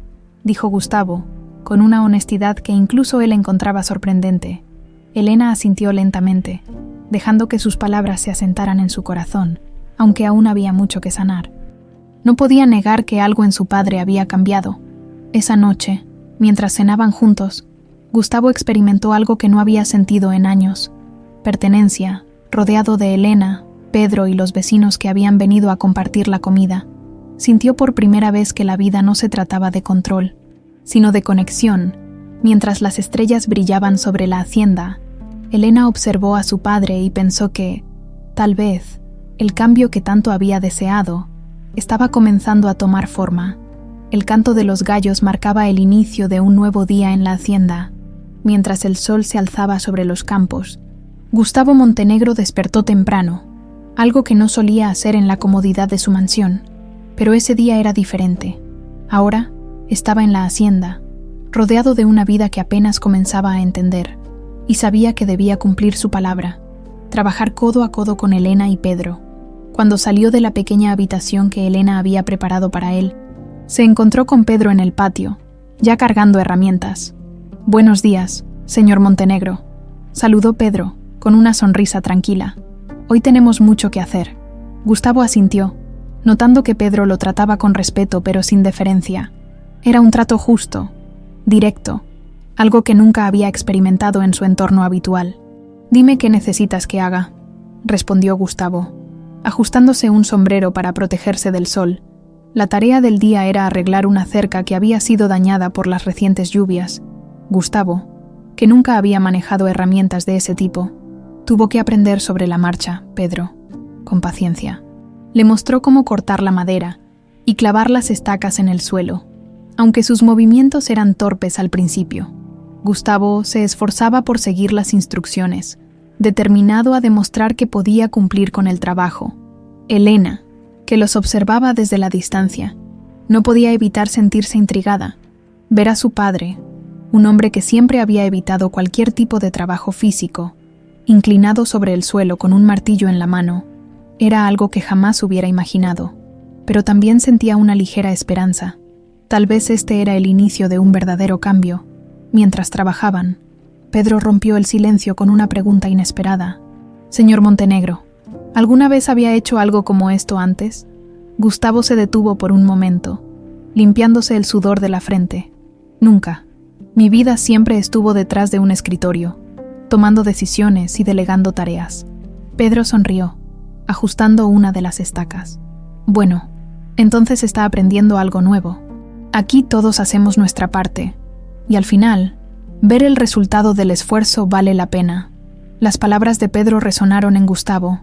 dijo Gustavo, con una honestidad que incluso él encontraba sorprendente. Elena asintió lentamente, dejando que sus palabras se asentaran en su corazón, aunque aún había mucho que sanar. No podía negar que algo en su padre había cambiado. Esa noche, mientras cenaban juntos, Gustavo experimentó algo que no había sentido en años: pertenencia, rodeado de Elena, Pedro y los vecinos que habían venido a compartir la comida. Sintió por primera vez que la vida no se trataba de control, sino de conexión. Mientras las estrellas brillaban sobre la hacienda, Elena observó a su padre y pensó que, tal vez, el cambio que tanto había deseado estaba comenzando a tomar forma. El canto de los gallos marcaba el inicio de un nuevo día en la hacienda. Mientras el sol se alzaba sobre los campos, Gustavo Montenegro despertó temprano, algo que no solía hacer en la comodidad de su mansión. Pero ese día era diferente. Ahora estaba en la hacienda, rodeado de una vida que apenas comenzaba a entender, y sabía que debía cumplir su palabra, trabajar codo a codo con Elena y Pedro. Cuando salió de la pequeña habitación que Elena había preparado para él, se encontró con Pedro en el patio, ya cargando herramientas. «Buenos días, señor Montenegro», saludó Pedro, con una sonrisa tranquila. «Hoy tenemos mucho que hacer». Gustavo asintió, notando que Pedro lo trataba con respeto pero sin deferencia. Era un trato justo, directo, algo que nunca había experimentado en su entorno habitual. «Dime qué necesitas que haga», respondió Gustavo, ajustándose un sombrero para protegerse del sol. La tarea del día era arreglar una cerca que había sido dañada por las recientes lluvias. Gustavo, que nunca había manejado herramientas de ese tipo, tuvo que aprender sobre la marcha. Pedro, con paciencia, le mostró cómo cortar la madera y clavar las estacas en el suelo, aunque sus movimientos eran torpes al principio. Gustavo se esforzaba por seguir las instrucciones, determinado a demostrar que podía cumplir con el trabajo. Elena, que los observaba desde la distancia, no podía evitar sentirse intrigada. Ver a su padre, un hombre que siempre había evitado cualquier tipo de trabajo físico, inclinado sobre el suelo con un martillo en la mano, era algo que jamás hubiera imaginado, pero también sentía una ligera esperanza. Tal vez este era el inicio de un verdadero cambio. Mientras trabajaban, Pedro rompió el silencio con una pregunta inesperada. «Señor Montenegro, ¿alguna vez había hecho algo como esto antes?» Gustavo se detuvo por un momento, limpiándose el sudor de la frente. «Nunca. Mi vida siempre estuvo detrás de un escritorio, tomando decisiones y delegando tareas». Pedro sonrió, ajustando una de las estacas. «Bueno, entonces está aprendiendo algo nuevo. Aquí todos hacemos nuestra parte, y al final, ver el resultado del esfuerzo vale la pena». Las palabras de Pedro resonaron en Gustavo.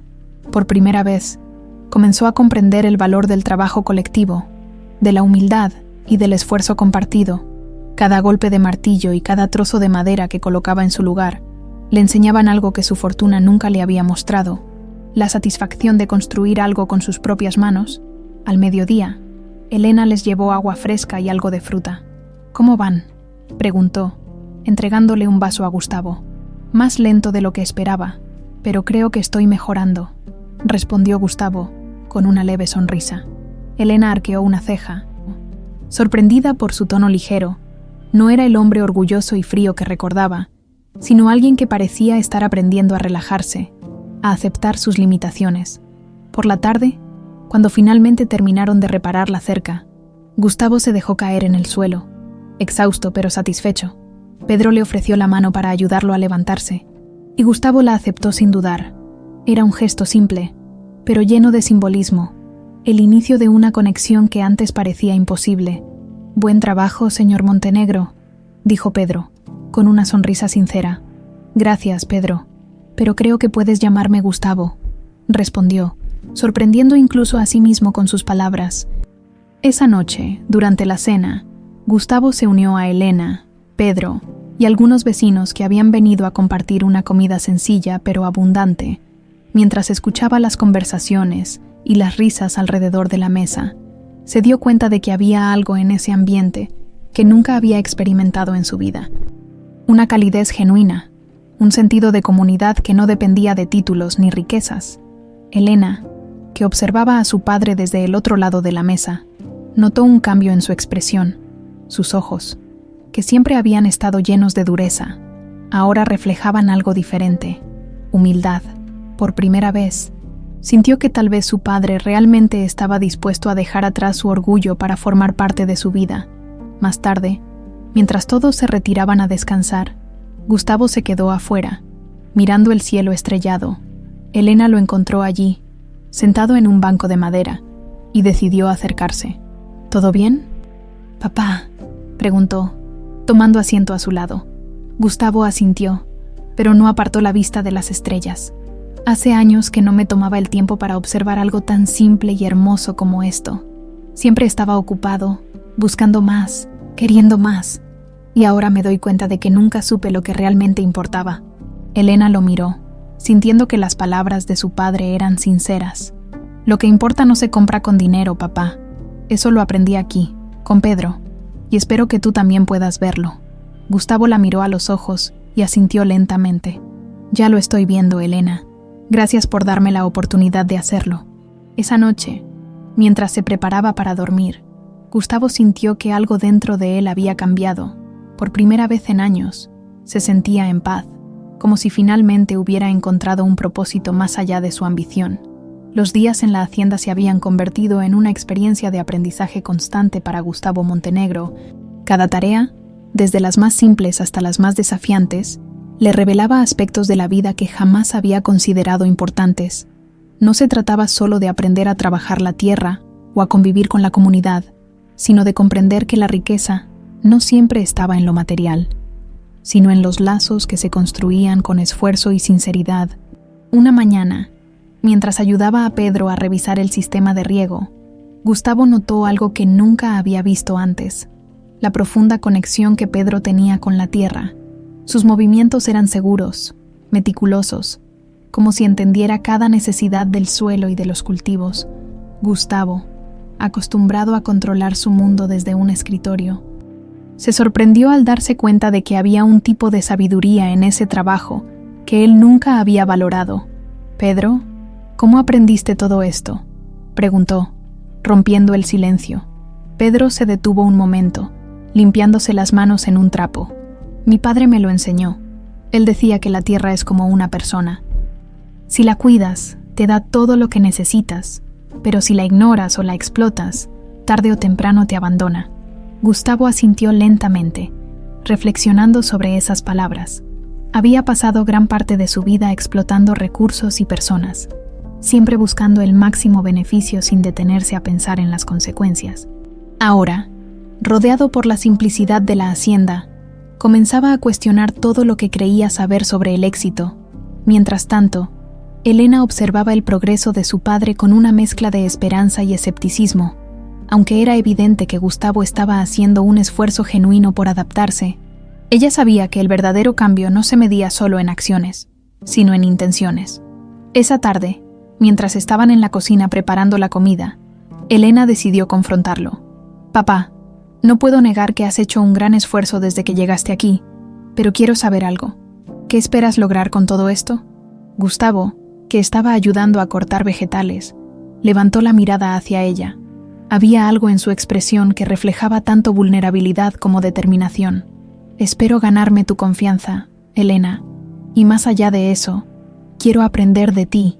Por primera vez, comenzó a comprender el valor del trabajo colectivo, de la humildad y del esfuerzo compartido. Cada golpe de martillo y cada trozo de madera que colocaba en su lugar le enseñaban algo que su fortuna nunca le había mostrado: la satisfacción de construir algo con sus propias manos. Al mediodía, Elena les llevó agua fresca y algo de fruta. «¿Cómo van?», preguntó, entregándole un vaso a Gustavo. «Más lento de lo que esperaba, pero creo que estoy mejorando», respondió Gustavo, con una leve sonrisa. Elena arqueó una ceja, sorprendida por su tono ligero. No era el hombre orgulloso y frío que recordaba, sino alguien que parecía estar aprendiendo a relajarse, a aceptar sus limitaciones. Por la tarde, cuando finalmente terminaron de reparar la cerca, Gustavo se dejó caer en el suelo, exhausto pero satisfecho. Pedro le ofreció la mano para ayudarlo a levantarse, y Gustavo la aceptó sin dudar. Era un gesto simple, pero lleno de simbolismo. el inicio de una conexión que antes parecía imposible. «Buen trabajo, señor Montenegro», dijo Pedro, con una sonrisa sincera. «Gracias, Pedro, pero creo que puedes llamarme Gustavo», respondió, sorprendiendo incluso a sí mismo con sus palabras. Esa noche, durante la cena, Gustavo se unió a Elena, Pedro y algunos vecinos que habían venido a compartir una comida sencilla pero abundante, mientras escuchaba las conversaciones y las risas alrededor de la mesa. Se dio cuenta de que había algo en ese ambiente que nunca había experimentado en su vida. Una calidez genuina, un sentido de comunidad que no dependía de títulos ni riquezas. Elena, que observaba a su padre desde el otro lado de la mesa, notó un cambio en su expresión. Sus ojos, que siempre habían estado llenos de dureza, ahora reflejaban algo diferente: humildad. Por primera vez, sintió que tal vez su padre realmente estaba dispuesto a dejar atrás su orgullo para formar parte de su vida. Más tarde, mientras todos se retiraban a descansar, Gustavo se quedó afuera, mirando el cielo estrellado. Elena lo encontró allí, sentado en un banco de madera, y decidió acercarse. «¿Todo bien?» «Papá», preguntó, tomando asiento a su lado. Gustavo asintió, pero no apartó la vista de las estrellas. «Hace años que no me tomaba el tiempo para observar algo tan simple y hermoso como esto. Siempre estaba ocupado, buscando más, queriendo más, y ahora me doy cuenta de que nunca supe lo que realmente importaba». Elena lo miró, sintiendo que las palabras de su padre eran sinceras. «Lo que importa no se compra con dinero, papá. Eso lo aprendí aquí, con Pedro, y espero que tú también puedas verlo». Gustavo la miró a los ojos y asintió lentamente. «Ya lo estoy viendo, Elena. Gracias por darme la oportunidad de hacerlo». Esa noche, mientras se preparaba para dormir, Gustavo sintió que algo dentro de él había cambiado. Por primera vez en años, se sentía en paz, como si finalmente hubiera encontrado un propósito más allá de su ambición. Los días en la hacienda se habían convertido en una experiencia de aprendizaje constante para Gustavo Montenegro. Cada tarea, desde las más simples hasta las más desafiantes, le revelaba aspectos de la vida que jamás había considerado importantes. No se trataba solo de aprender a trabajar la tierra o a convivir con la comunidad, sino de comprender que la riqueza no siempre estaba en lo material, sino en los lazos que se construían con esfuerzo y sinceridad. Una mañana, mientras ayudaba a Pedro a revisar el sistema de riego, Gustavo notó algo que nunca había visto antes: la profunda conexión que Pedro tenía con la tierra. Sus movimientos eran seguros, meticulosos, como si entendiera cada necesidad del suelo y de los cultivos. Gustavo, acostumbrado a controlar su mundo desde un escritorio, se sorprendió al darse cuenta de que había un tipo de sabiduría en ese trabajo que él nunca había valorado. «Pedro, ¿cómo aprendiste todo esto?», preguntó, rompiendo el silencio. Pedro se detuvo un momento, limpiándose las manos en un trapo. «Mi padre me lo enseñó. Él decía que la tierra es como una persona. Si la cuidas, te da todo lo que necesitas, pero si la ignoras o la explotas, tarde o temprano te abandona». Gustavo asintió lentamente, reflexionando sobre esas palabras. Había pasado gran parte de su vida explotando recursos y personas, siempre buscando el máximo beneficio sin detenerse a pensar en las consecuencias. Ahora, rodeado por la simplicidad de la hacienda, comenzaba a cuestionar todo lo que creía saber sobre el éxito. Mientras tanto, Elena observaba el progreso de su padre con una mezcla de esperanza y escepticismo. Aunque era evidente que Gustavo estaba haciendo un esfuerzo genuino por adaptarse, ella sabía que el verdadero cambio no se medía solo en acciones, sino en intenciones. Esa tarde, mientras estaban en la cocina preparando la comida, Elena decidió confrontarlo. «Papá, no puedo negar que has hecho un gran esfuerzo desde que llegaste aquí, pero quiero saber algo. ¿Qué esperas lograr con todo esto?». Gustavo, que estaba ayudando a cortar vegetales, levantó la mirada hacia ella. Había algo en su expresión que reflejaba tanto vulnerabilidad como determinación. «Espero ganarme tu confianza, Elena, y más allá de eso, quiero aprender de ti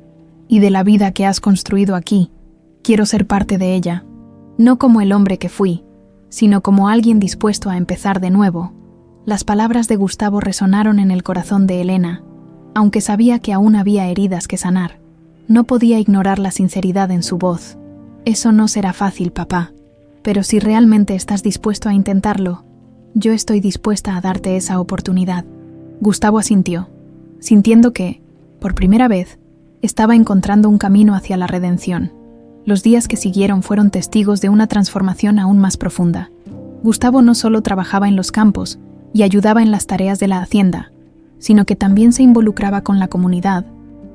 y de la vida que has construido aquí. Quiero ser parte de ella, no como el hombre que fui, sino como alguien dispuesto a empezar de nuevo». Las palabras de Gustavo resonaron en el corazón de Elena, aunque sabía que aún había heridas que sanar. No podía ignorar la sinceridad en su voz. Eso no será fácil, papá, pero si realmente estás dispuesto a intentarlo, yo estoy dispuesta a darte esa oportunidad. Gustavo asintió, sintiendo que, por primera vez, estaba encontrando un camino hacia la redención. Los días que siguieron fueron testigos de una transformación aún más profunda. Gustavo no solo trabajaba en los campos y ayudaba en las tareas de la hacienda, sino que también se involucraba con la comunidad,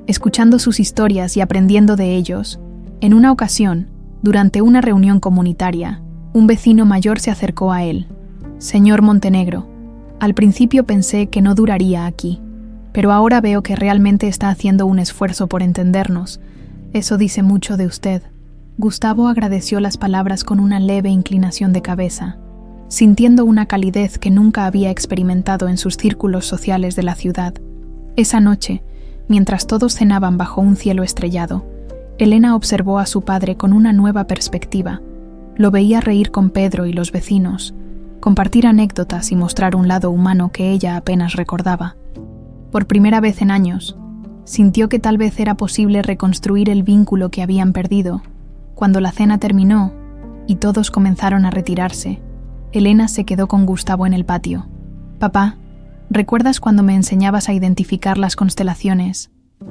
escuchando sus historias y aprendiendo de ellos. En una ocasión, durante una reunión comunitaria, un vecino mayor se acercó a él. «Señor Montenegro, al principio pensé que no duraría aquí, pero ahora veo que realmente está haciendo un esfuerzo por entendernos. Eso dice mucho de usted». Gustavo agradeció las palabras con una leve inclinación de cabeza, sintiendo una calidez que nunca había experimentado en sus círculos sociales de la ciudad. Esa noche, mientras todos cenaban bajo un cielo estrellado, Elena observó a su padre con una nueva perspectiva. Lo veía reír con Pedro y los vecinos, compartir anécdotas y mostrar un lado humano que ella apenas recordaba. Por primera vez en años, sintió que tal vez era posible reconstruir el vínculo que habían perdido. Cuando la cena terminó y todos comenzaron a retirarse, Elena se quedó con Gustavo en el patio. «Papá, ¿recuerdas cuando me enseñabas a identificar las constelaciones?»,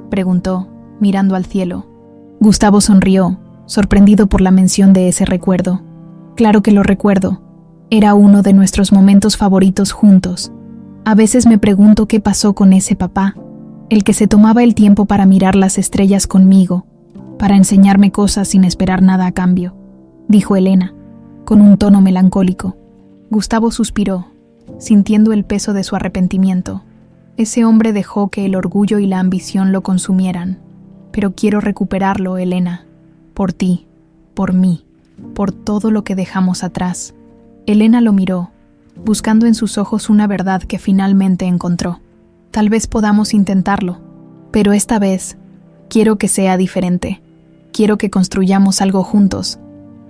preguntó, mirando al cielo. Gustavo sonrió, sorprendido por la mención de ese recuerdo. «Claro que lo recuerdo. Era uno de nuestros momentos favoritos juntos. A veces me pregunto qué pasó con ese papá, el que se tomaba el tiempo para mirar las estrellas conmigo, para enseñarme cosas sin esperar nada a cambio», dijo Elena, con un tono melancólico. Gustavo suspiró, sintiendo el peso de su arrepentimiento. Ese hombre dejó que el orgullo y la ambición lo consumieran. «Pero quiero recuperarlo, Elena. Por ti, por mí, por todo lo que dejamos atrás». Elena lo miró, buscando en sus ojos una verdad que finalmente encontró. «Tal vez podamos intentarlo, pero esta vez quiero que sea diferente. Quiero que construyamos algo juntos,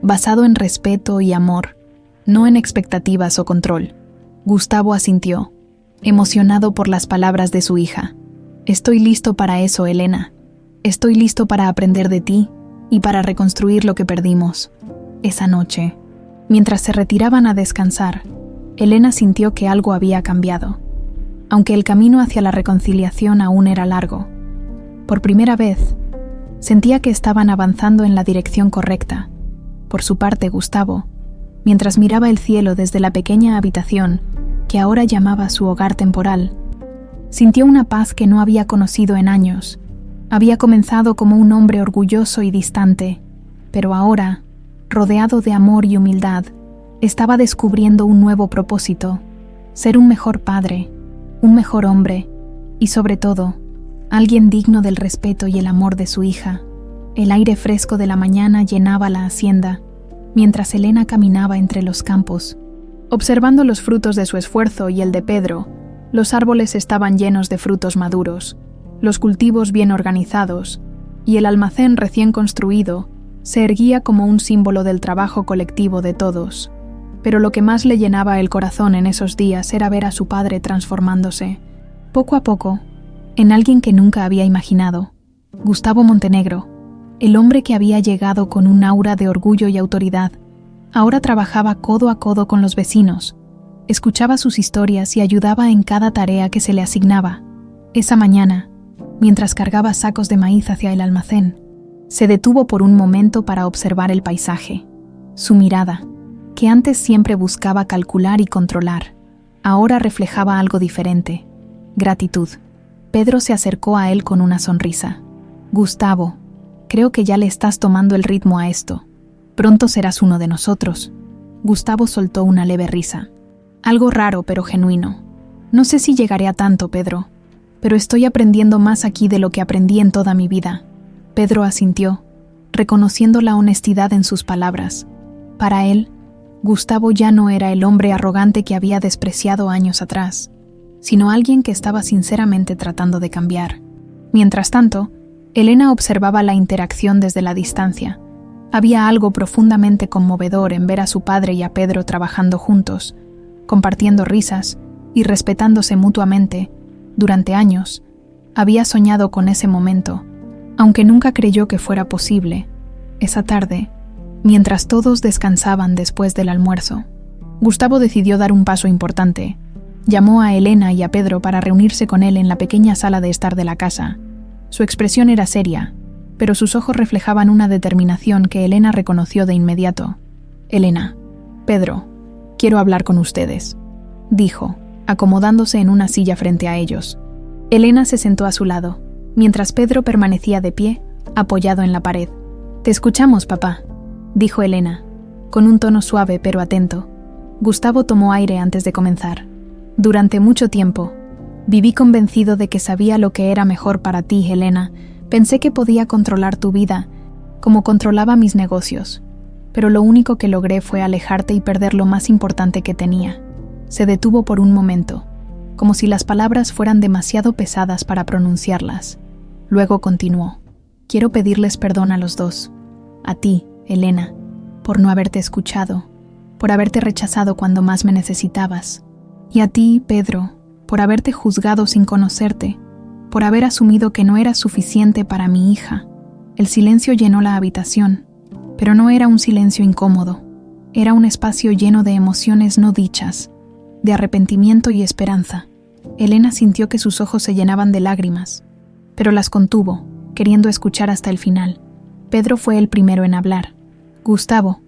basado en respeto y amor, no en expectativas o control». Gustavo asintió, emocionado por las palabras de su hija. «Estoy listo para eso, Elena. Estoy listo para aprender de ti y para reconstruir lo que perdimos». Esa noche, mientras se retiraban a descansar, Elena sintió que algo había cambiado, aunque el camino hacia la reconciliación aún era largo. Por primera vez, sentía que estaban avanzando en la dirección correcta. Por su parte, Gustavo, mientras miraba el cielo desde la pequeña habitación que ahora llamaba su hogar temporal, sintió una paz que no había conocido en años. Había comenzado como un hombre orgulloso y distante, pero ahora, rodeado de amor y humildad, estaba descubriendo un nuevo propósito: ser un mejor padre, un mejor hombre y, sobre todo, alguien digno del respeto y el amor de su hija. El aire fresco de la mañana llenaba la hacienda, mientras Elena caminaba entre los campos. Observando los frutos de su esfuerzo y el de Pedro, los árboles estaban llenos de frutos maduros, los cultivos bien organizados, y el almacén recién construido se erguía como un símbolo del trabajo colectivo de todos. Pero lo que más le llenaba el corazón en esos días era ver a su padre transformándose, poco a poco, en alguien que nunca había imaginado: Gustavo Montenegro, el hombre que había llegado con un aura de orgullo y autoridad. Ahora trabajaba codo a codo con los vecinos, escuchaba sus historias y ayudaba en cada tarea que se le asignaba. Esa mañana, mientras cargaba sacos de maíz hacia el almacén, se detuvo por un momento para observar el paisaje. Su mirada, que antes siempre buscaba calcular y controlar, ahora reflejaba algo diferente: gratitud. Pedro se acercó a él con una sonrisa. «Gustavo, creo que ya le estás tomando el ritmo a esto. Pronto serás uno de nosotros». Gustavo soltó una leve risa. «Algo raro pero genuino. No sé si llegaré a tanto, Pedro, pero estoy aprendiendo más aquí de lo que aprendí en toda mi vida». Pedro asintió, reconociendo la honestidad en sus palabras. Para él, Gustavo ya no era el hombre arrogante que había despreciado años atrás, sino alguien que estaba sinceramente tratando de cambiar. Mientras tanto, Elena observaba la interacción desde la distancia. Había algo profundamente conmovedor en ver a su padre y a Pedro trabajando juntos, compartiendo risas y respetándose mutuamente. Durante años, había soñado con ese momento, aunque nunca creyó que fuera posible. Esa tarde, Mientras todos descansaban después del almuerzo, Gustavo decidió dar un paso importante. Llamó a Elena y a Pedro para reunirse con él en la pequeña sala de estar de la casa. Su expresión era seria, pero sus ojos reflejaban una determinación que Elena reconoció de inmediato. «Elena, Pedro, quiero hablar con ustedes», dijo, acomodándose en una silla frente a ellos. Elena se sentó a su lado, mientras Pedro permanecía de pie, apoyado en la pared. «Te escuchamos, papá», dijo Elena, con un tono suave pero atento. Gustavo tomó aire antes de comenzar. «Durante mucho tiempo, viví convencido de que sabía lo que era mejor para ti, Elena. Pensé que podía controlar tu vida, como controlaba mis negocios. Pero lo único que logré fue alejarte y perder lo más importante que tenía». Se detuvo por un momento, como si las palabras fueran demasiado pesadas para pronunciarlas. Luego continuó. «Quiero pedirles perdón a los dos. A ti, Elena, por no haberte escuchado, por haberte rechazado cuando más me necesitabas. Y a ti, Pedro, por haberte juzgado sin conocerte, por haber asumido que no eras suficiente para mi hija». El silencio llenó la habitación, pero no era un silencio incómodo. Era un espacio lleno de emociones no dichas, de arrepentimiento y esperanza. Elena sintió que sus ojos se llenaban de lágrimas, pero las contuvo, queriendo escuchar hasta el final. Pedro fue el primero en hablar. «Gustavo,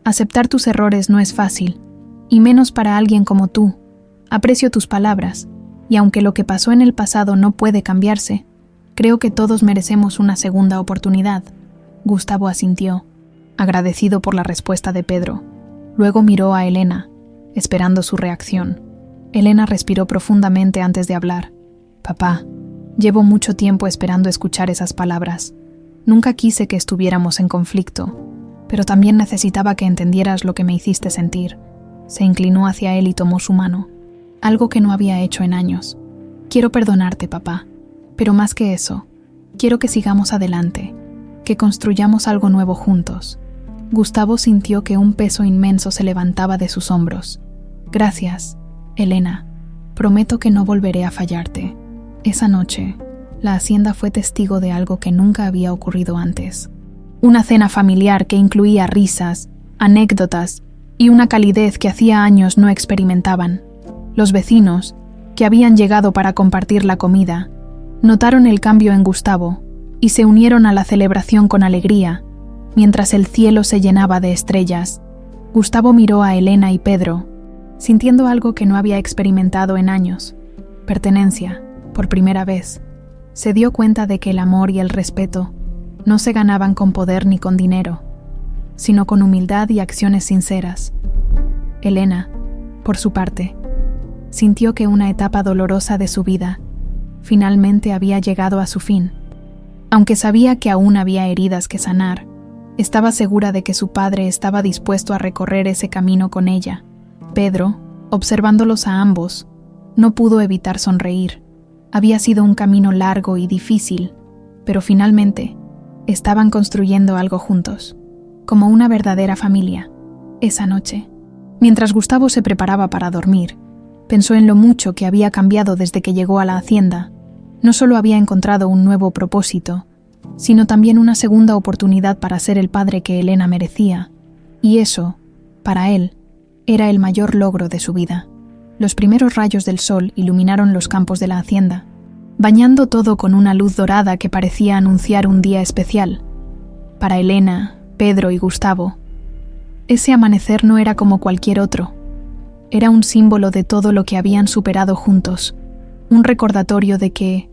aceptar tus errores no es fácil, y menos para alguien como tú. Aprecio tus palabras, y aunque lo que pasó en el pasado no puede cambiarse, creo que todos merecemos una segunda oportunidad». Gustavo asintió, agradecido por la respuesta de Pedro. Luego miró a Elena, esperando su reacción. Elena respiró profundamente antes de hablar. «Papá, llevo mucho tiempo esperando escuchar esas palabras. Nunca quise que estuviéramos en conflicto, pero también necesitaba que entendieras lo que me hiciste sentir». Se inclinó hacia él y tomó su mano, algo que no había hecho en años. «Quiero perdonarte, papá, pero más que eso, quiero que sigamos adelante, que construyamos algo nuevo juntos». Gustavo sintió que un peso inmenso se levantaba de sus hombros. «Gracias, Elena. Prometo que no volveré a fallarte». Esa noche, la hacienda fue testigo de algo que nunca había ocurrido antes. Una cena familiar que incluía risas, anécdotas y una calidez que hacía años no experimentaban. Los vecinos, que habían llegado para compartir la comida, notaron el cambio en Gustavo y se unieron a la celebración con alegría, mientras el cielo se llenaba de estrellas. Gustavo miró a Elena y Pedro, sintiendo algo que no había experimentado en años: pertenencia, por primera vez. Se dio cuenta de que el amor y el respeto no se ganaban con poder ni con dinero, sino con humildad y acciones sinceras. Elena, por su parte, sintió que una etapa dolorosa de su vida finalmente había llegado a su fin. Aunque sabía que aún había heridas que sanar, estaba segura de que su padre estaba dispuesto a recorrer ese camino con ella. Pedro, observándolos a ambos, no pudo evitar sonreír. Había sido un camino largo y difícil, pero finalmente estaban construyendo algo juntos, como una verdadera familia. Esa noche, mientras Gustavo se preparaba para dormir, pensó en lo mucho que había cambiado desde que llegó a la hacienda. No solo había encontrado un nuevo propósito, sino también una segunda oportunidad para ser el padre que Elena merecía. Y eso, para él, era el mayor logro de su vida. Los primeros rayos del sol iluminaron los campos de la hacienda, bañando todo con una luz dorada que parecía anunciar un día especial. Para Elena, Pedro y Gustavo, ese amanecer no era como cualquier otro. Era un símbolo de todo lo que habían superado juntos, un recordatorio de que,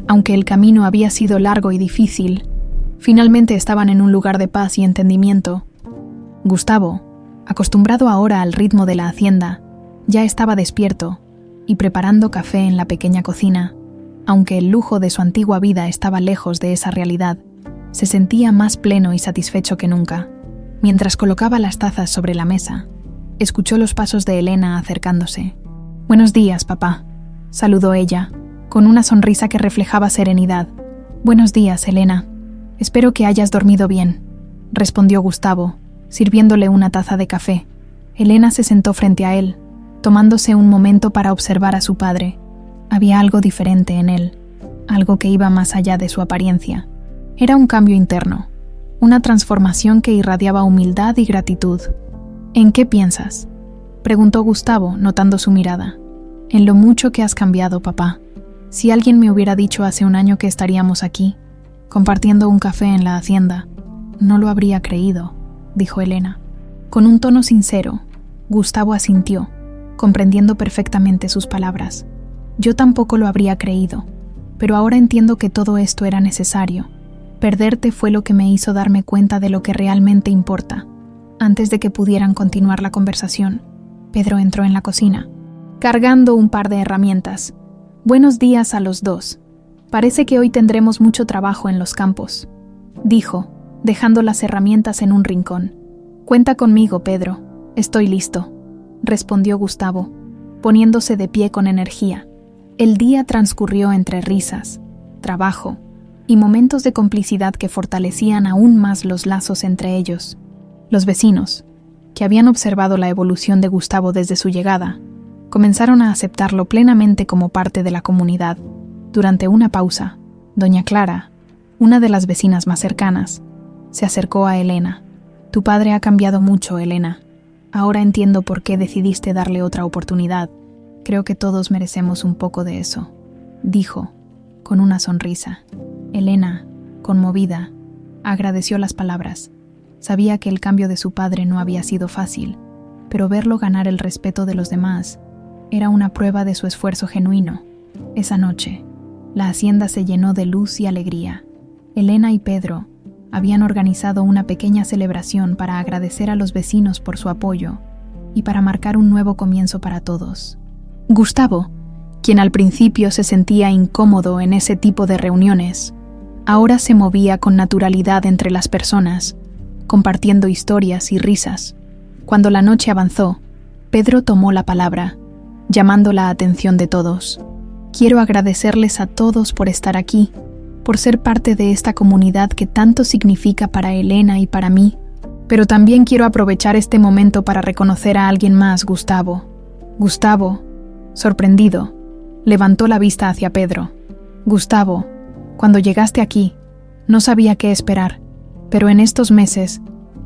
aunque el camino había sido largo y difícil, finalmente estaban en un lugar de paz y entendimiento. Gustavo, acostumbrado ahora al ritmo de la hacienda, ya estaba despierto y preparando café en la pequeña cocina. Aunque el lujo de su antigua vida estaba lejos de esa realidad, se sentía más pleno y satisfecho que nunca. Mientras colocaba las tazas sobre la mesa, escuchó los pasos de Elena acercándose. «Buenos días, papá», saludó ella, con una sonrisa que reflejaba serenidad. «Buenos días, Elena. Espero que hayas dormido bien», respondió Gustavo, sirviéndole una taza de café. Elena se sentó frente a él, tomándose un momento para observar a su padre. Había algo diferente en él, algo que iba más allá de su apariencia. Era un cambio interno, una transformación que irradiaba humildad y gratitud. ¿En qué piensas?, preguntó Gustavo, notando su mirada. En lo mucho que has cambiado, papá. Si alguien me hubiera dicho hace un año que estaríamos aquí, compartiendo un café en la hacienda, no lo habría creído, dijo Elena. Con un tono sincero, Gustavo asintió, comprendiendo perfectamente sus palabras. Yo tampoco lo habría creído, pero ahora entiendo que todo esto era necesario. Perderte fue lo que me hizo darme cuenta de lo que realmente importa. Antes de que pudieran continuar la conversación, Pedro entró en la cocina, cargando un par de herramientas. Buenos días a los dos. Parece que hoy tendremos mucho trabajo en los campos, dijo, dejando las herramientas en un rincón. Cuenta conmigo, Pedro. Estoy listo, respondió Gustavo, poniéndose de pie con energía. El día transcurrió entre risas, trabajo y momentos de complicidad que fortalecían aún más los lazos entre ellos. Los vecinos, que habían observado la evolución de Gustavo desde su llegada, comenzaron a aceptarlo plenamente como parte de la comunidad. Durante una pausa, doña Clara, una de las vecinas más cercanas, se acercó a Elena. Tu padre ha cambiado mucho, Elena. Ahora entiendo por qué decidiste darle otra oportunidad. Creo que todos merecemos un poco de eso, dijo, con una sonrisa. Elena, conmovida, agradeció las palabras. Sabía que el cambio de su padre no había sido fácil, pero verlo ganar el respeto de los demás era una prueba de su esfuerzo genuino. Esa noche, la hacienda se llenó de luz y alegría. Elena y Pedro habían organizado una pequeña celebración para agradecer a los vecinos por su apoyo y para marcar un nuevo comienzo para todos. Gustavo, quien al principio se sentía incómodo en ese tipo de reuniones, ahora se movía con naturalidad entre las personas, compartiendo historias y risas. Cuando la noche avanzó, Pedro tomó la palabra, llamando la atención de todos. Quiero agradecerles a todos por estar aquí, por ser parte de esta comunidad que tanto significa para Elena y para mí, pero también quiero aprovechar este momento para reconocer a alguien más, Gustavo. Gustavo, sorprendido, levantó la vista hacia Pedro. Gustavo, cuando llegaste aquí, no sabía qué esperar, pero en estos meses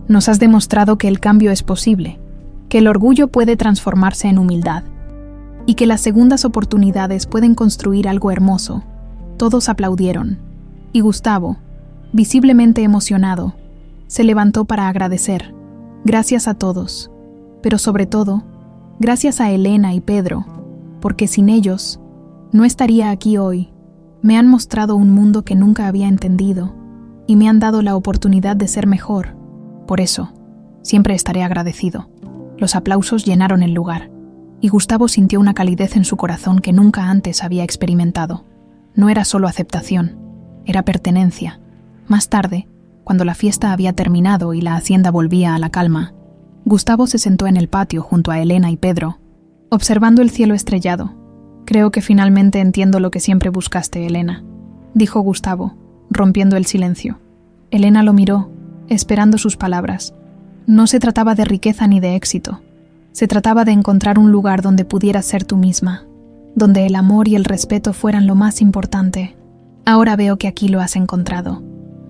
nos has demostrado que el cambio es posible, que el orgullo puede transformarse en humildad y que las segundas oportunidades pueden construir algo hermoso. Todos aplaudieron, y Gustavo, visiblemente emocionado, se levantó para agradecer. Gracias a todos, pero sobre todo, gracias a Elena y Pedro, porque sin ellos, no estaría aquí hoy. Me han mostrado un mundo que nunca había entendido, y me han dado la oportunidad de ser mejor. Por eso, siempre estaré agradecido. Los aplausos llenaron el lugar, y Gustavo sintió una calidez en su corazón que nunca antes había experimentado. No era solo aceptación, era pertenencia. Más tarde, cuando la fiesta había terminado y la hacienda volvía a la calma, Gustavo se sentó en el patio junto a Elena y Pedro, observando el cielo estrellado. Creo que finalmente entiendo lo que siempre buscaste, Elena, dijo Gustavo, rompiendo el silencio. Elena lo miró, esperando sus palabras. No se trataba de riqueza ni de éxito. Se trataba de encontrar un lugar donde pudieras ser tú misma, donde el amor y el respeto fueran lo más importante. Ahora veo que aquí lo has encontrado.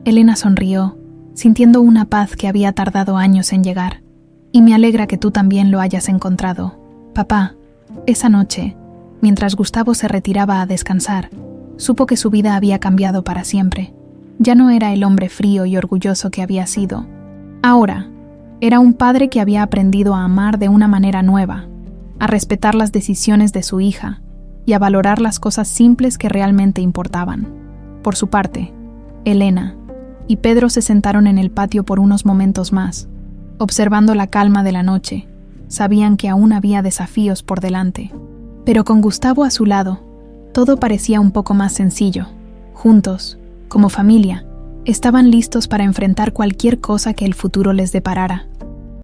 Elena sonrió, sintiendo una paz que había tardado años en llegar. Y me alegra que tú también lo hayas encontrado. Papá, esa noche, mientras Gustavo se retiraba a descansar, supo que su vida había cambiado para siempre. Ya no era el hombre frío y orgulloso que había sido. Ahora, era un padre que había aprendido a amar de una manera nueva, a respetar las decisiones de su hija y a valorar las cosas simples que realmente importaban. Por su parte, Elena y Pedro se sentaron en el patio por unos momentos más, observando la calma de la noche. Sabían que aún había desafíos por delante, pero con Gustavo a su lado, todo parecía un poco más sencillo. Juntos, como familia, estaban listos para enfrentar cualquier cosa que el futuro les deparara.